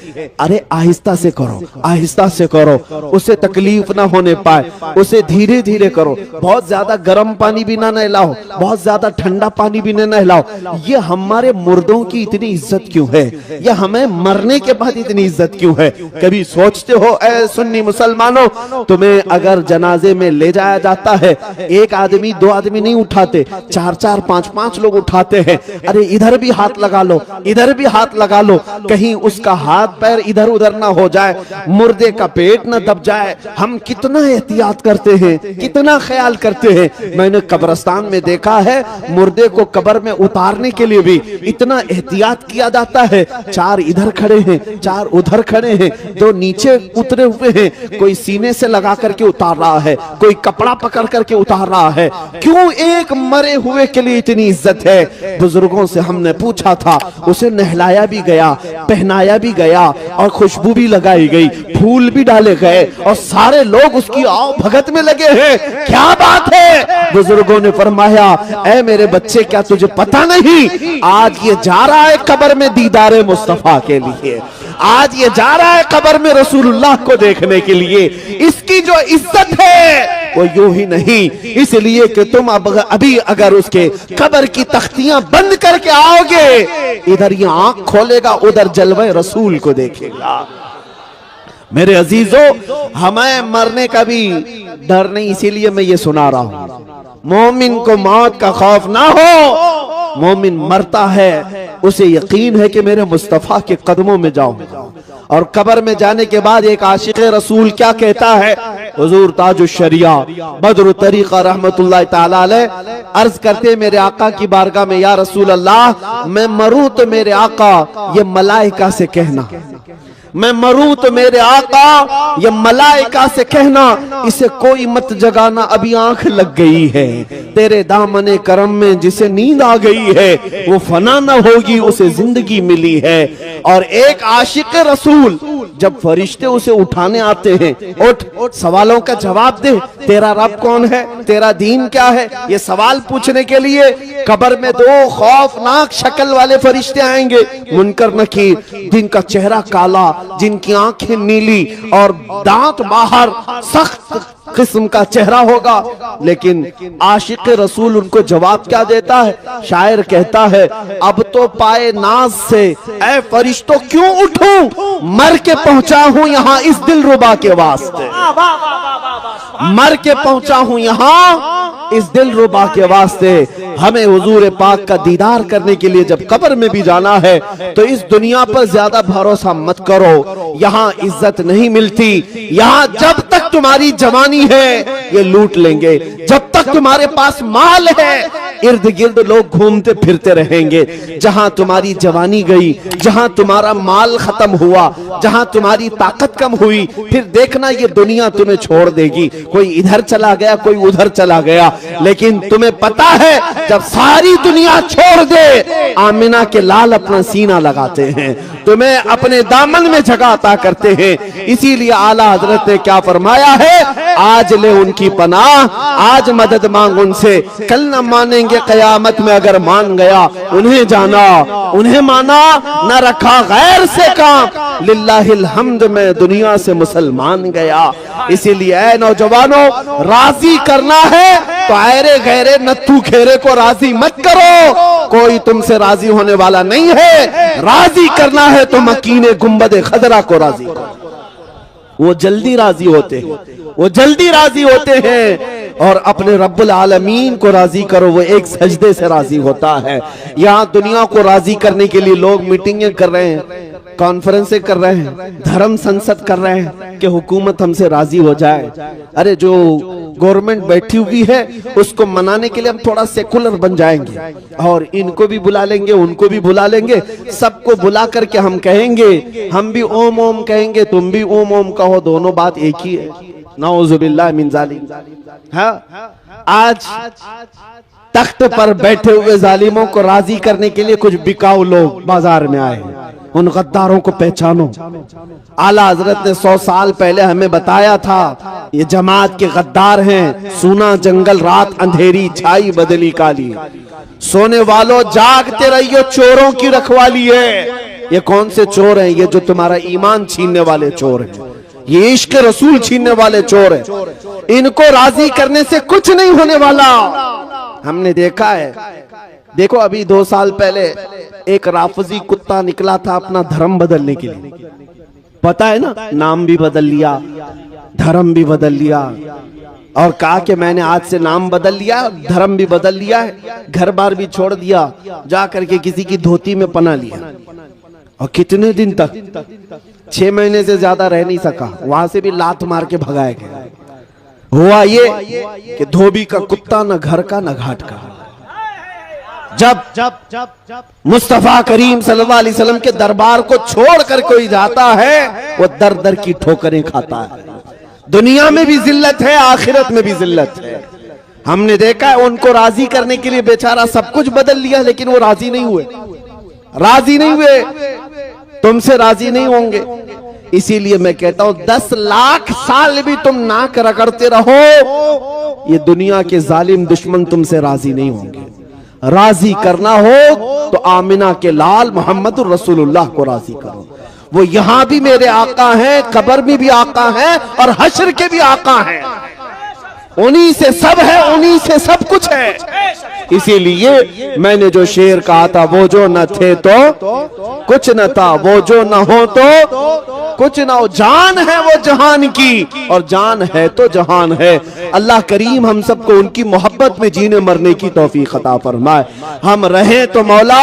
अरे आहिस्ता से करो, आहिस्ता से करो, उसे तकलीफ ना होने पाए, उसे धीरे धीरे करो। बहुत ज्यादा गर्म पानी भी ना नहलाओ, बहुत ज्यादा ठंडा पानी भी ना नहलाओ। ये हमारे मुर्दों की इतनी इज्जत क्यों है? या हमें मरने के बाद इतनी इज्जत क्यों है? कभी सोचते हो ऐ सुन्नी मुसलमानों, तुम्हें अगर जनाजे में ले जाया जाता है, एक आदमी दो आदमी नहीं उठाते, चार चार पांच पांच लोग उठाते हैं। अरे इधर भी हाथ लगा लो, इधर भी हाथ लगा लो, कहीं उसका हाथ पैर इधर उधर ना हो जाए, मुर्दे का पेट ना दब जाए। हम कितना एहतियात करते हैं, कितना ख्याल करते हैं। मैंने कब्रिस्तान में देखा है, मुर्दे को कब्र में उतारने के लिए भी इतना एहतियात किया जाता है। चार इधर खड़े हैं, चार उधर खड़े हैं, दो नीचे उतरे हुए हैं, कोई सीने से लगा करके उतार रहा है, कोई कपड़ा पकड़ करके उतार रहा है। क्यों एक मरे हुए के लिए इतनी इज्जत है? बुजुर्गों से हमने पूछा था, उसे नहलाया भी गया, पहनाया भी गया, और खुशबू भी लगाई गई, फूल भी डाले गए, और सारे लोग उसकी आओ भगत में लगे हैं। क्या बात है? बुजुर्गों ने फरमाया, ऐ मेरे बच्चे, क्या तुझे पता नहीं, आज ये जा रहा है कब्र में दीदारे मुस्तफा के लिए, आज ये जा रहा है कब्र में रसूलुल्लाह को देखने के लिए। इसकी जो इज्जत है वो यूं ही नहीं, इसलिए कि तुम अब अभी अगर उसके कब्र की तख्तियां बंद करके आओगे, इधर ये आंख खोलेगा, उधर जलवे रसूल को देखेगा। मेरे अजीजों, हमें मरने का भी डर नहीं, इसीलिए मैं ये सुना रहा हूं। मोमिन को मौत का खौफ ना हो, मोमिन मरता है, उसे यकीन है कि मेरे मुस्तफा के कदमों में जाऊं। और कब्र में जाने के बाद एक आशिक रसूल क्या कहता है? हुजूर ताजुश शरिया बद्र तरीका रहमतुल्लाह ताला अलैह अर्ज करते मेरे आका की बारगाह में, या रसूल अल्लाह, मैं मरूं तो मेरे आका ये मलाइका से कहना, मैं मरूं तो मेरे आका ये मलाइका से कहना, इसे कोई मत जगाना, अभी आंख लग गई है। तेरे दामने करम में जिसे नींद आ गई है, वो फना न होगी, उसे जिंदगी मिली है। और एक आशिक रसूल जब फरिश्ते उसे उठाने आते हैं, उठ सवालों का जवाब दे, तेरा रब कौन है, तेरा दीन क्या है, ये सवाल पूछने के लिए कब्र में दो खौफनाक शक्ल वाले फरिश्ते आएंगे, मुनकर नकीर, जिनका चेहरा काला, जिनकी आंखें नीली और दांत बाहर, सख्त किस्म का चेहरा होगा। लेकिन आशिक रसूल उनको जवाब क्या देता है? शायर कहता है, अब तो पाए नाज से ऐ फरिश्तों क्यों उठूं, मर के पहुंचा हूं यहां इस दिलरुबा के वास्ते, मर के पहुंचा हूं यहां इस दिलरुबा के वास्ते। हमें हुजूर पाक का दीदार करने के लिए जब कब्र में भी जाना है, तो इस दुनिया पर ज्यादा भरोसा मत करो, यहाँ इज्जत नहीं मिलती। यहाँ जब तक तुम्हारी जवानी है ये लूट लेंगे, जब तक तुम्हारे पास माल है इर्द गिर्द लोग घूमते फिरते रहेंगे। जहां तुम्हारी जवानी गई, जहां तुम्हारा माल खत्म हुआ, जहां तुम्हारी ताकत कम हुई, फिर देखना ये दुनिया तुम्हें छोड़ देगी। कोई इधर चला गया, कोई उधर चला गया, लेकिन तुम्हें पता है जब सारी दुनिया छोड़ दे, आमिना के लाल अपना सीना लगाते हैं, तुम्हें अपने दामन में जगह अता करते हैं। इसीलिए आला हजरत ने क्या फरमाया है, आज ले उनकी पनाह, आज मदद मांग उनसे, कल न मानेंगे कयामत में अगर मान गया। उन्हें जाना, उन्हें माना, न रखा गैर से काम, लिल्लाहिल हम्द में दुनिया से मुसलमान गया। इसीलिए ऐ नौजवानों, राजी करना है तो ऐरे गहरे नत्थू खेरे को राजी मत करो, कोई तुमसे राजी होने वाला नहीं है। राजी करना है तो मकीने गुंबदे खदरा को राजी करो, वो जल्दी राजी होते हैं, वो जल्दी राजी होते हैं। और अपने रब्बुल आलमीन को राजी करो, वो एक सजदे से राजी होता है। यहाँ दुनिया को राजी करने के लिए लोग मीटिंगें कर रहे हैं, कॉन्फ्रेंसें कर रहे हैं, धर्म संसद कर रहे हैं कि हुकूमत हमसे राजी हो जाए। अरे जो गवर्नमेंट बैठी हुई है उसको मनाने के लिए हम थोड़ा सेकुलर बन जाएंगे, और इनको भी बुला लेंगे, उनको भी बुला लेंगे, सबको बुला करके हम कहेंगे, हम भी ओम ओम कहेंगे, तुम भी ओम ओम कहो, दोनों बात एक ही है। नाउजुबिल्लाह मिन जालिम। हाँ, आज तख्त पर बैठे हुए जालिमों को राजी करने के लिए कुछ बिकाऊ लोग बाजार में आए हैं। उन गद्दारों को पहचानो। आला हजरत ने 100 साल पहले हमें बताया था, ये जमात के गद्दार हैं। सूना जंगल रात अंधेरी छाई बदली काली, सोने वालों जागते रहियो चोरों की रखवाली है। ये कौन से चोर हैं? ये जो तुम्हारा ईमान छीनने वाले चोर हैं, ये इश्क रसूल छीनने वाले चोर हैं। इनको राजी करने से कुछ नहीं होने वाला। हमने देखा है, देखो अभी 2 साल पहले एक राफजी कुत्ता निकला था अपना धर्म बदलने के लिए। पता है ना, नाम भी बदल लिया, धर्म भी बदल लिया और कहा कि मैंने आज से नाम बदल लिया, धर्म भी बदल लिया है, घर बार भी छोड़ दिया, जा करके किसी की धोती में पना लिया। और कितने दिन तक, 6 महीने से ज्यादा रह नहीं सका, वहां से भी लात मार के भगाया गया। हुआ ये कि धोबी का कुत्ता न घर का न घाट का। जब मुस्तफा करीम सल्लल्लाहु अलैहि वसल्लम के दरबार को छोड़कर कोई जाता है, वो दर दर की ठोकरें खाता है। दुनिया में भी जिल्लत है, आखिरत में भी जिल्लत है। हमने देखा है, उनको राजी करने के लिए बेचारा सब कुछ बदल लिया, लेकिन वो राजी नहीं हुए, राजी नहीं हुए, तुमसे राजी नहीं होंगे। इसीलिए मैं कहता हूं 10 लाख साल भी तुम नाक रगड़ते रहो, ये दुनिया के जालिम दुश्मन तुमसे राजी नहीं होंगे। राजी करना हो तो आमिना के लाल मोहम्मद रसूलुल्लाह को राजी करो। वो यहां भी मेरे आका हैं, कब्र में भी आका हैं और हश्र के भी आका हैं। उन्हीं से सब है, उन्हीं से सब कुछ है। इसीलिए मैंने जो शेर कहा था, वो जो न थे तो कुछ न था, वो जो न हो तो कुछ ना हो। जान है वो जहान की और जान है तो जहान है। अल्लाह करीम हम सबको उनकी मोहब्बत में जीने मरने की तौफीक अता फरमाए। हम रहे तो मौला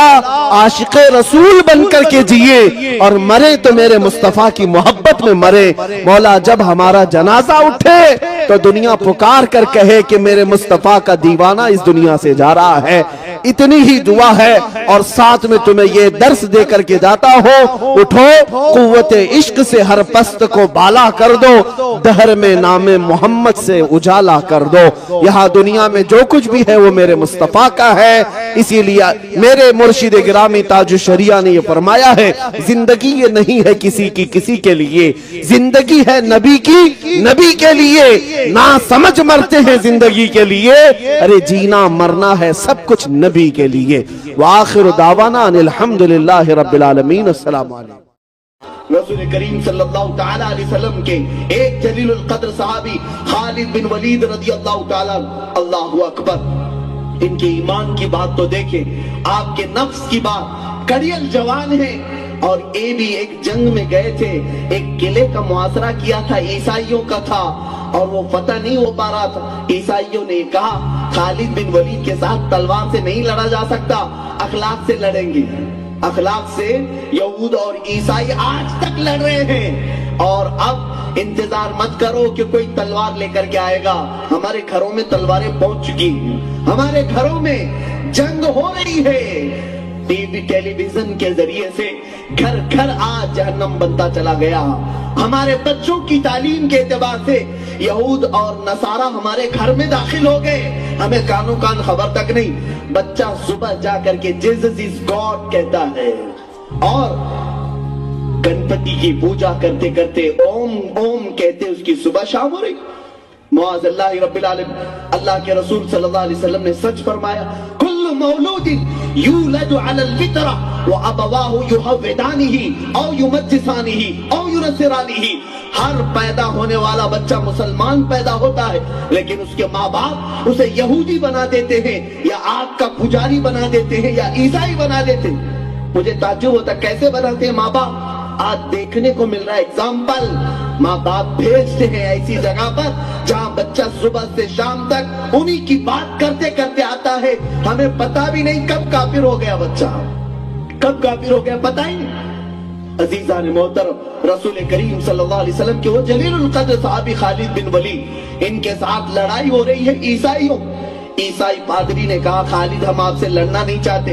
आशिक़ रसूल बनकर के जिए और मरे तो मेरे मुस्तफ़ा की मोहब्बत में मरे। मौला जब हमारा जनाजा उठे तो दुनिया पुकार कर कहे कि मेरे मुस्तफ़ा का दीवाना इस दुनिया से जा रहा है। इतनी ही दुआ है और साथ में तुम्हें ये दर्स दे करके जाता हो, उठो कुव्वत इश्क से हर पस्त को बाला कर दो, दहर में नामे मोहम्मद से उजाला कर दो। यहाँ दुनिया में जो कुछ भी है वो मेरे मुस्तफ़ा का है। इसीलिए मेरे मुर्शिद गिरामी ताजु शरिया ने ये फरमाया है, जिंदगी ये नहीं है किसी की किसी के लिए, जिंदगी है नबी की नबी के लिए। ना समझ मरते हैं जिंदगी के लिए, अरे जीना मरना है सब कुछ नबी के लिए। वाखिर दावाना अल्हम्दुलिल्लाहि रब्बिल आलमीन। अस्सलाम वालेकुम। रसूल करीम सल्लल्लाहु तआला अलैहि वसल्लम के एक जलीलुल कद्र सहाबी खालिद बिन वलीद रदियल्लाहु तआला, अल्लाहु अकबर। इनके ईमान की बात तो देखें, आपके नफ्स की बात। कड़ियल जवान है और ये भी एक जंग में गए थे, एक किले का मुआसरा किया था, ईसाइयों का था और वो फतह नहीं हो पा रहा था। ईसाइयों ने कहा खालिद बिन वलीद के साथ तलवार से नहीं लड़ा जा सकता, अखलाक से लड़ेंगे। अखलाक से यहूद और ईसाई आज तक लड़ रहे हैं और अब इंतजार मत करो कि कोई तलवार लेकर के आएगा। हमारे घरों में तलवारें पहुंच चुकी हैं, हमारे घरों में जंग हो रही है। टीवी टेलीविजन के जरिए से घर घर आज जहन्नम बनता चला गया। हमारे बच्चों की तालीम के एतबार से यहूद और नसारा हमारे घर में दाखिल हो गए, हमें कानों कान खबर तक नहीं। बच्चा सुबह जाकर के जीसस इज गॉड कहता है और गणपति की पूजा करते करते ओम ओम कहते उसकी सुबह शाम हो रही। मुआज़ अल्लाह रब्बिल आलमीन, अल्लाह के रसूल सल्लल्लाहु अलैहि वसल्लम ने सच फरमाया, कुल्लु मौलूदिन यूलदु अलल फितरा व अबवाहु युहव्विदानिही औ युमज्जिसानिही औ युनसिरानिही। हर पैदा होने वाला बच्चा मुसलमान पैदा होता है, लेकिन उसके माँ बाप उसे यहूदी बना देते हैं या आग का पुजारी बना देते हैं या ईसाई बना देते हैं। मुझे ताज्जुब होता कैसे बनाते हैं माँ बाप। आज देखने को मिल रहा है एग्जाम्पल, माँ बाप भेजते हैं ऐसी जगह पर जहाँ बच्चा सुबह से शाम तक उन्हीं की बात करते करते आता है। हमें पता भी नहीं कब काफिर हो गया बच्चा, कब काफिर हो गया पता ही नहीं। अजीजान मोहतरम, रसूल करीम सल्लल्लाहु अलैहि वसल्लम के वो जलीलुल कद्र सहाबी खालिद बिन वलीद, इनके साथ लड़ाई हो रही है ईसाइयों। ईसाई पादरी ने कहा खालिद हम आपसे लड़ना नहीं चाहते,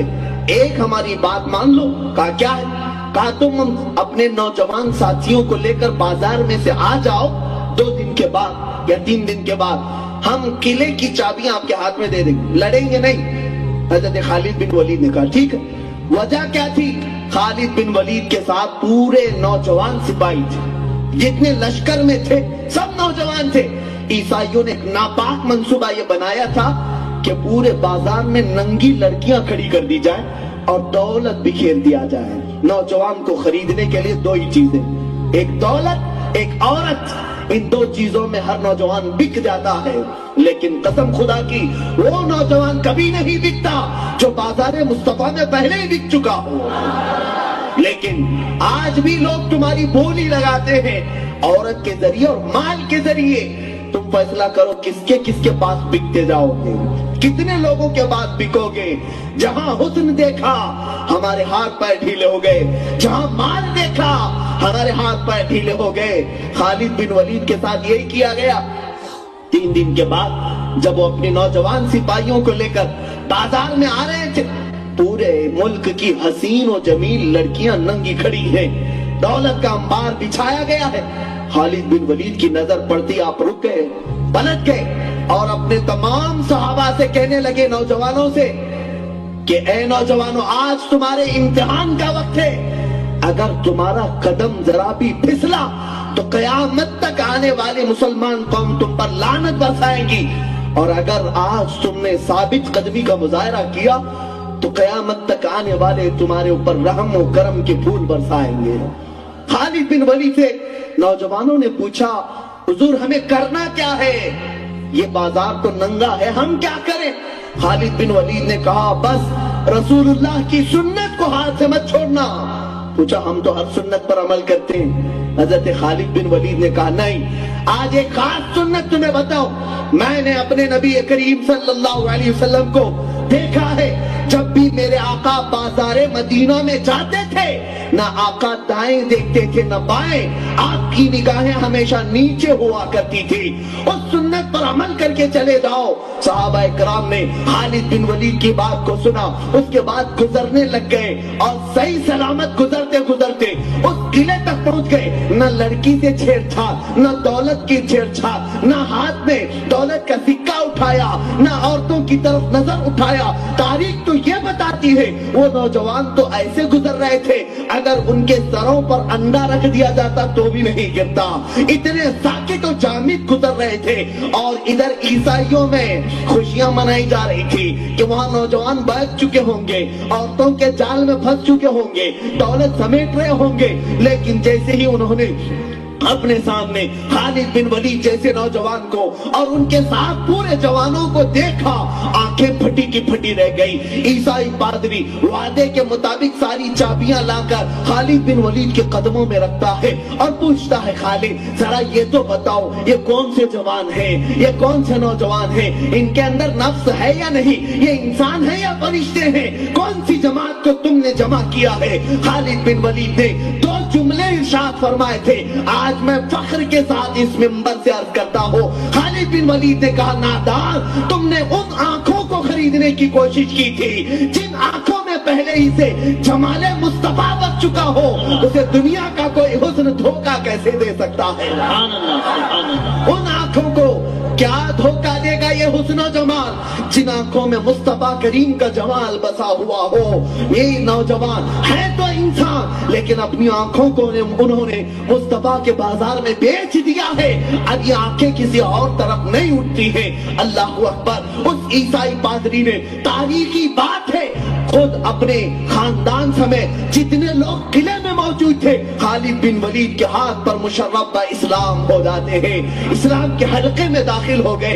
एक हमारी बात मान लो। कहा क्या है? कहा तुम अपने नौजवान साथियों को लेकर बाजार में से आ जाओ, 2 दिन के बाद बाद या 3 दिन के बाद हम किले की चाबियां आपके हाथ में दे देंगे, लड़ेंगे नहीं। हजरत खालिद बिन वलीद ने कहा ठीक है। वजह क्या थी? खालिद बिन वलीद के साथ पूरे नौजवान सिपाही थे, जितने लश्कर में थे सब नौजवान थे। ईसाइयों ने एक नापाक मंसूबा ये बनाया था कि पूरे बाजार में नंगी लड़कियां खड़ी कर दी जाए और दौलत बिखेर दिया जाए। नौजवान को खरीदने के लिए 2 ही चीजें, एक दौलत एक औरत। इन 2 चीजों में हर नौजवान बिक जाता है, लेकिन कसम खुदा की वो नौजवान कभी नहीं बिकता जो बाजार मुस्तफा में पहले ही बिक चुका हो। लेकिन आज भी लोग तुम्हारी बोली लगाते हैं औरत के जरिए और माल के जरिए। तुम फैसला करो किसके किसके पास बिकते जाओगे, कितने लोगों के पास बिकोगे। जहां हुस्न देखा हमारे हाथ पैर ढीले हो गए, जहां माल देखा हमारे हाथ पैर ढीले हो गए। खालिद बिन वलीद के साथ यही किया गया। 3 दिन के बाद जब वो अपने नौजवान सिपाहियों को लेकर बाजार में आ रहे थे, पूरे मुल्क की हसीन और जमील लड़कियां नंगी खड़ी हैं, दौलत का अंबार बिछाया गया है। खालिद बिन वलीद की नजर पड़ती आप रुक गए, पलट गए और अपने तमाम सहाबा से कहने लगे, नौजवानों से, कि ए नौजवानों, आज तुम्हारे इम्तिहान का वक्त है। अगर तुम्हारा कदम जरा भी फिसला तो कयामत तक आने वाली मुसलमान कौम तुम पर लानत बरसाएंगी, और अगर आज तुमने साबित कदमी का मुजाहरा किया तो कयामत तक आने वाले तुम्हारे ऊपर रहम और करम के फूल बरसाएंगे। खालिद बिन वलीद से नौजवानों ने पूछा, हुजूर हमें करना क्या है? ये बाजार तो नंगा है, हम क्या करें? खालिद बिन वलीद ने कहा, बस रसूलुल्लाह की सुन्नत को हाथ से मत छोड़ना। पूछा, हम तो हर सुन्नत पर अमल करते हैं। हजरत खालिद बिन वलीद ने कहा, नहीं, आज एक खास सुन्नत तुम्हें बताओ। मैंने अपने नबी करीम सल्लल्लाहु अलैहि वसल्लम को देखा है, जब भी मेरे आका बाजारे मदीना में जाते थे, ना आका दाएं देखते थे ना बाएं, आपकी निगाहें हमेशा नीचे हुआ करती थी। उस सुन्नत पर अमल करके चले जाओ। सहाबा इकराम ने खालिद बिन वलीद की बात को सुना, उसके बाद गुजरने लग गए और सही सलामत गुजरते गुजरते उस किले तक पहुंच गए। न लड़की से छेड़छाड़, न दौलत की छेड़छाड़, न हाथ में दौलत का सिक्का उठाया, न औरतों की तरफ नजर उठाया। तारीख तो ये बताती है वो नौजवान तो ऐसे गुजर रहे थे, अगर उनके सरों पर अंडा रख दिया जाता तो भी नहीं गिरता। इतने साकित और जामिद गुजर रहे थे। और इधर ईसाइयों में खुशियां मनाई जा रही थी कि वहां नौजवान बच चुके होंगे, औरतों के जाल में फंस चुके होंगे, दौलत समेट रहे होंगे। लेकिन जैसे ही उन्होंने अपने सामने खालिद बिन वलीद जैसे नौजवान को और उनके साथ पूरे जवानों को देखा, आंखें फटी की फटी रह गई। ईसाई पादरी वादे के मुताबिक सारी चाबियां लाकर खालिद बिन वलीद के कदमों में रखता है और पूछता है, खालिद जरा ये तो बताओ, ये कौन से जवान हैं, ये कौन से नौजवान हैं, इनके अंदर नफ्स है या नहीं, ये इंसान है या फरिश्ते हैं, कौन सी जमात को तुमने जमा किया है? खालिद बिन वलीद ने 2 जुमले इरशाद फरमाए थे, आज मैं फख्र के साथ इस मिंबर से अर्ज करता हूँ। खालिद बिन वलीद ने कहा, नादान, तुमने उन आंखों को खरीदने की कोशिश की थी जिन आंखों में पहले ही से जमाले मुस्तफा बच चुका हो, उसे दुनिया का कोई हुस्न धोखा कैसे दे सकता है? उन आंखों को क्या धोखा देगा ये हुस्न जमाल जिन आंखों में मुस्तफा करीम का जमाल बसा हुआ हो? ये नौजवान है तो इंसान, लेकिन अपनी आंखों को उन्होंने मुस्तफा के बाजार में बेच दिया है। अब ये आंखें किसी और तरफ नहीं उठती है। अल्लाह अकबर। उस ईसाई पादरी ने, तारीखी बात है, खुद अपने खानदान समेत जितने लोग किले में मौजूद थे, खालिद बिन वलीद के हाथ पर मुशर्रफ इस्लाम हो जाते हैं, इस्लाम के हल्के में दाखिल हो गए।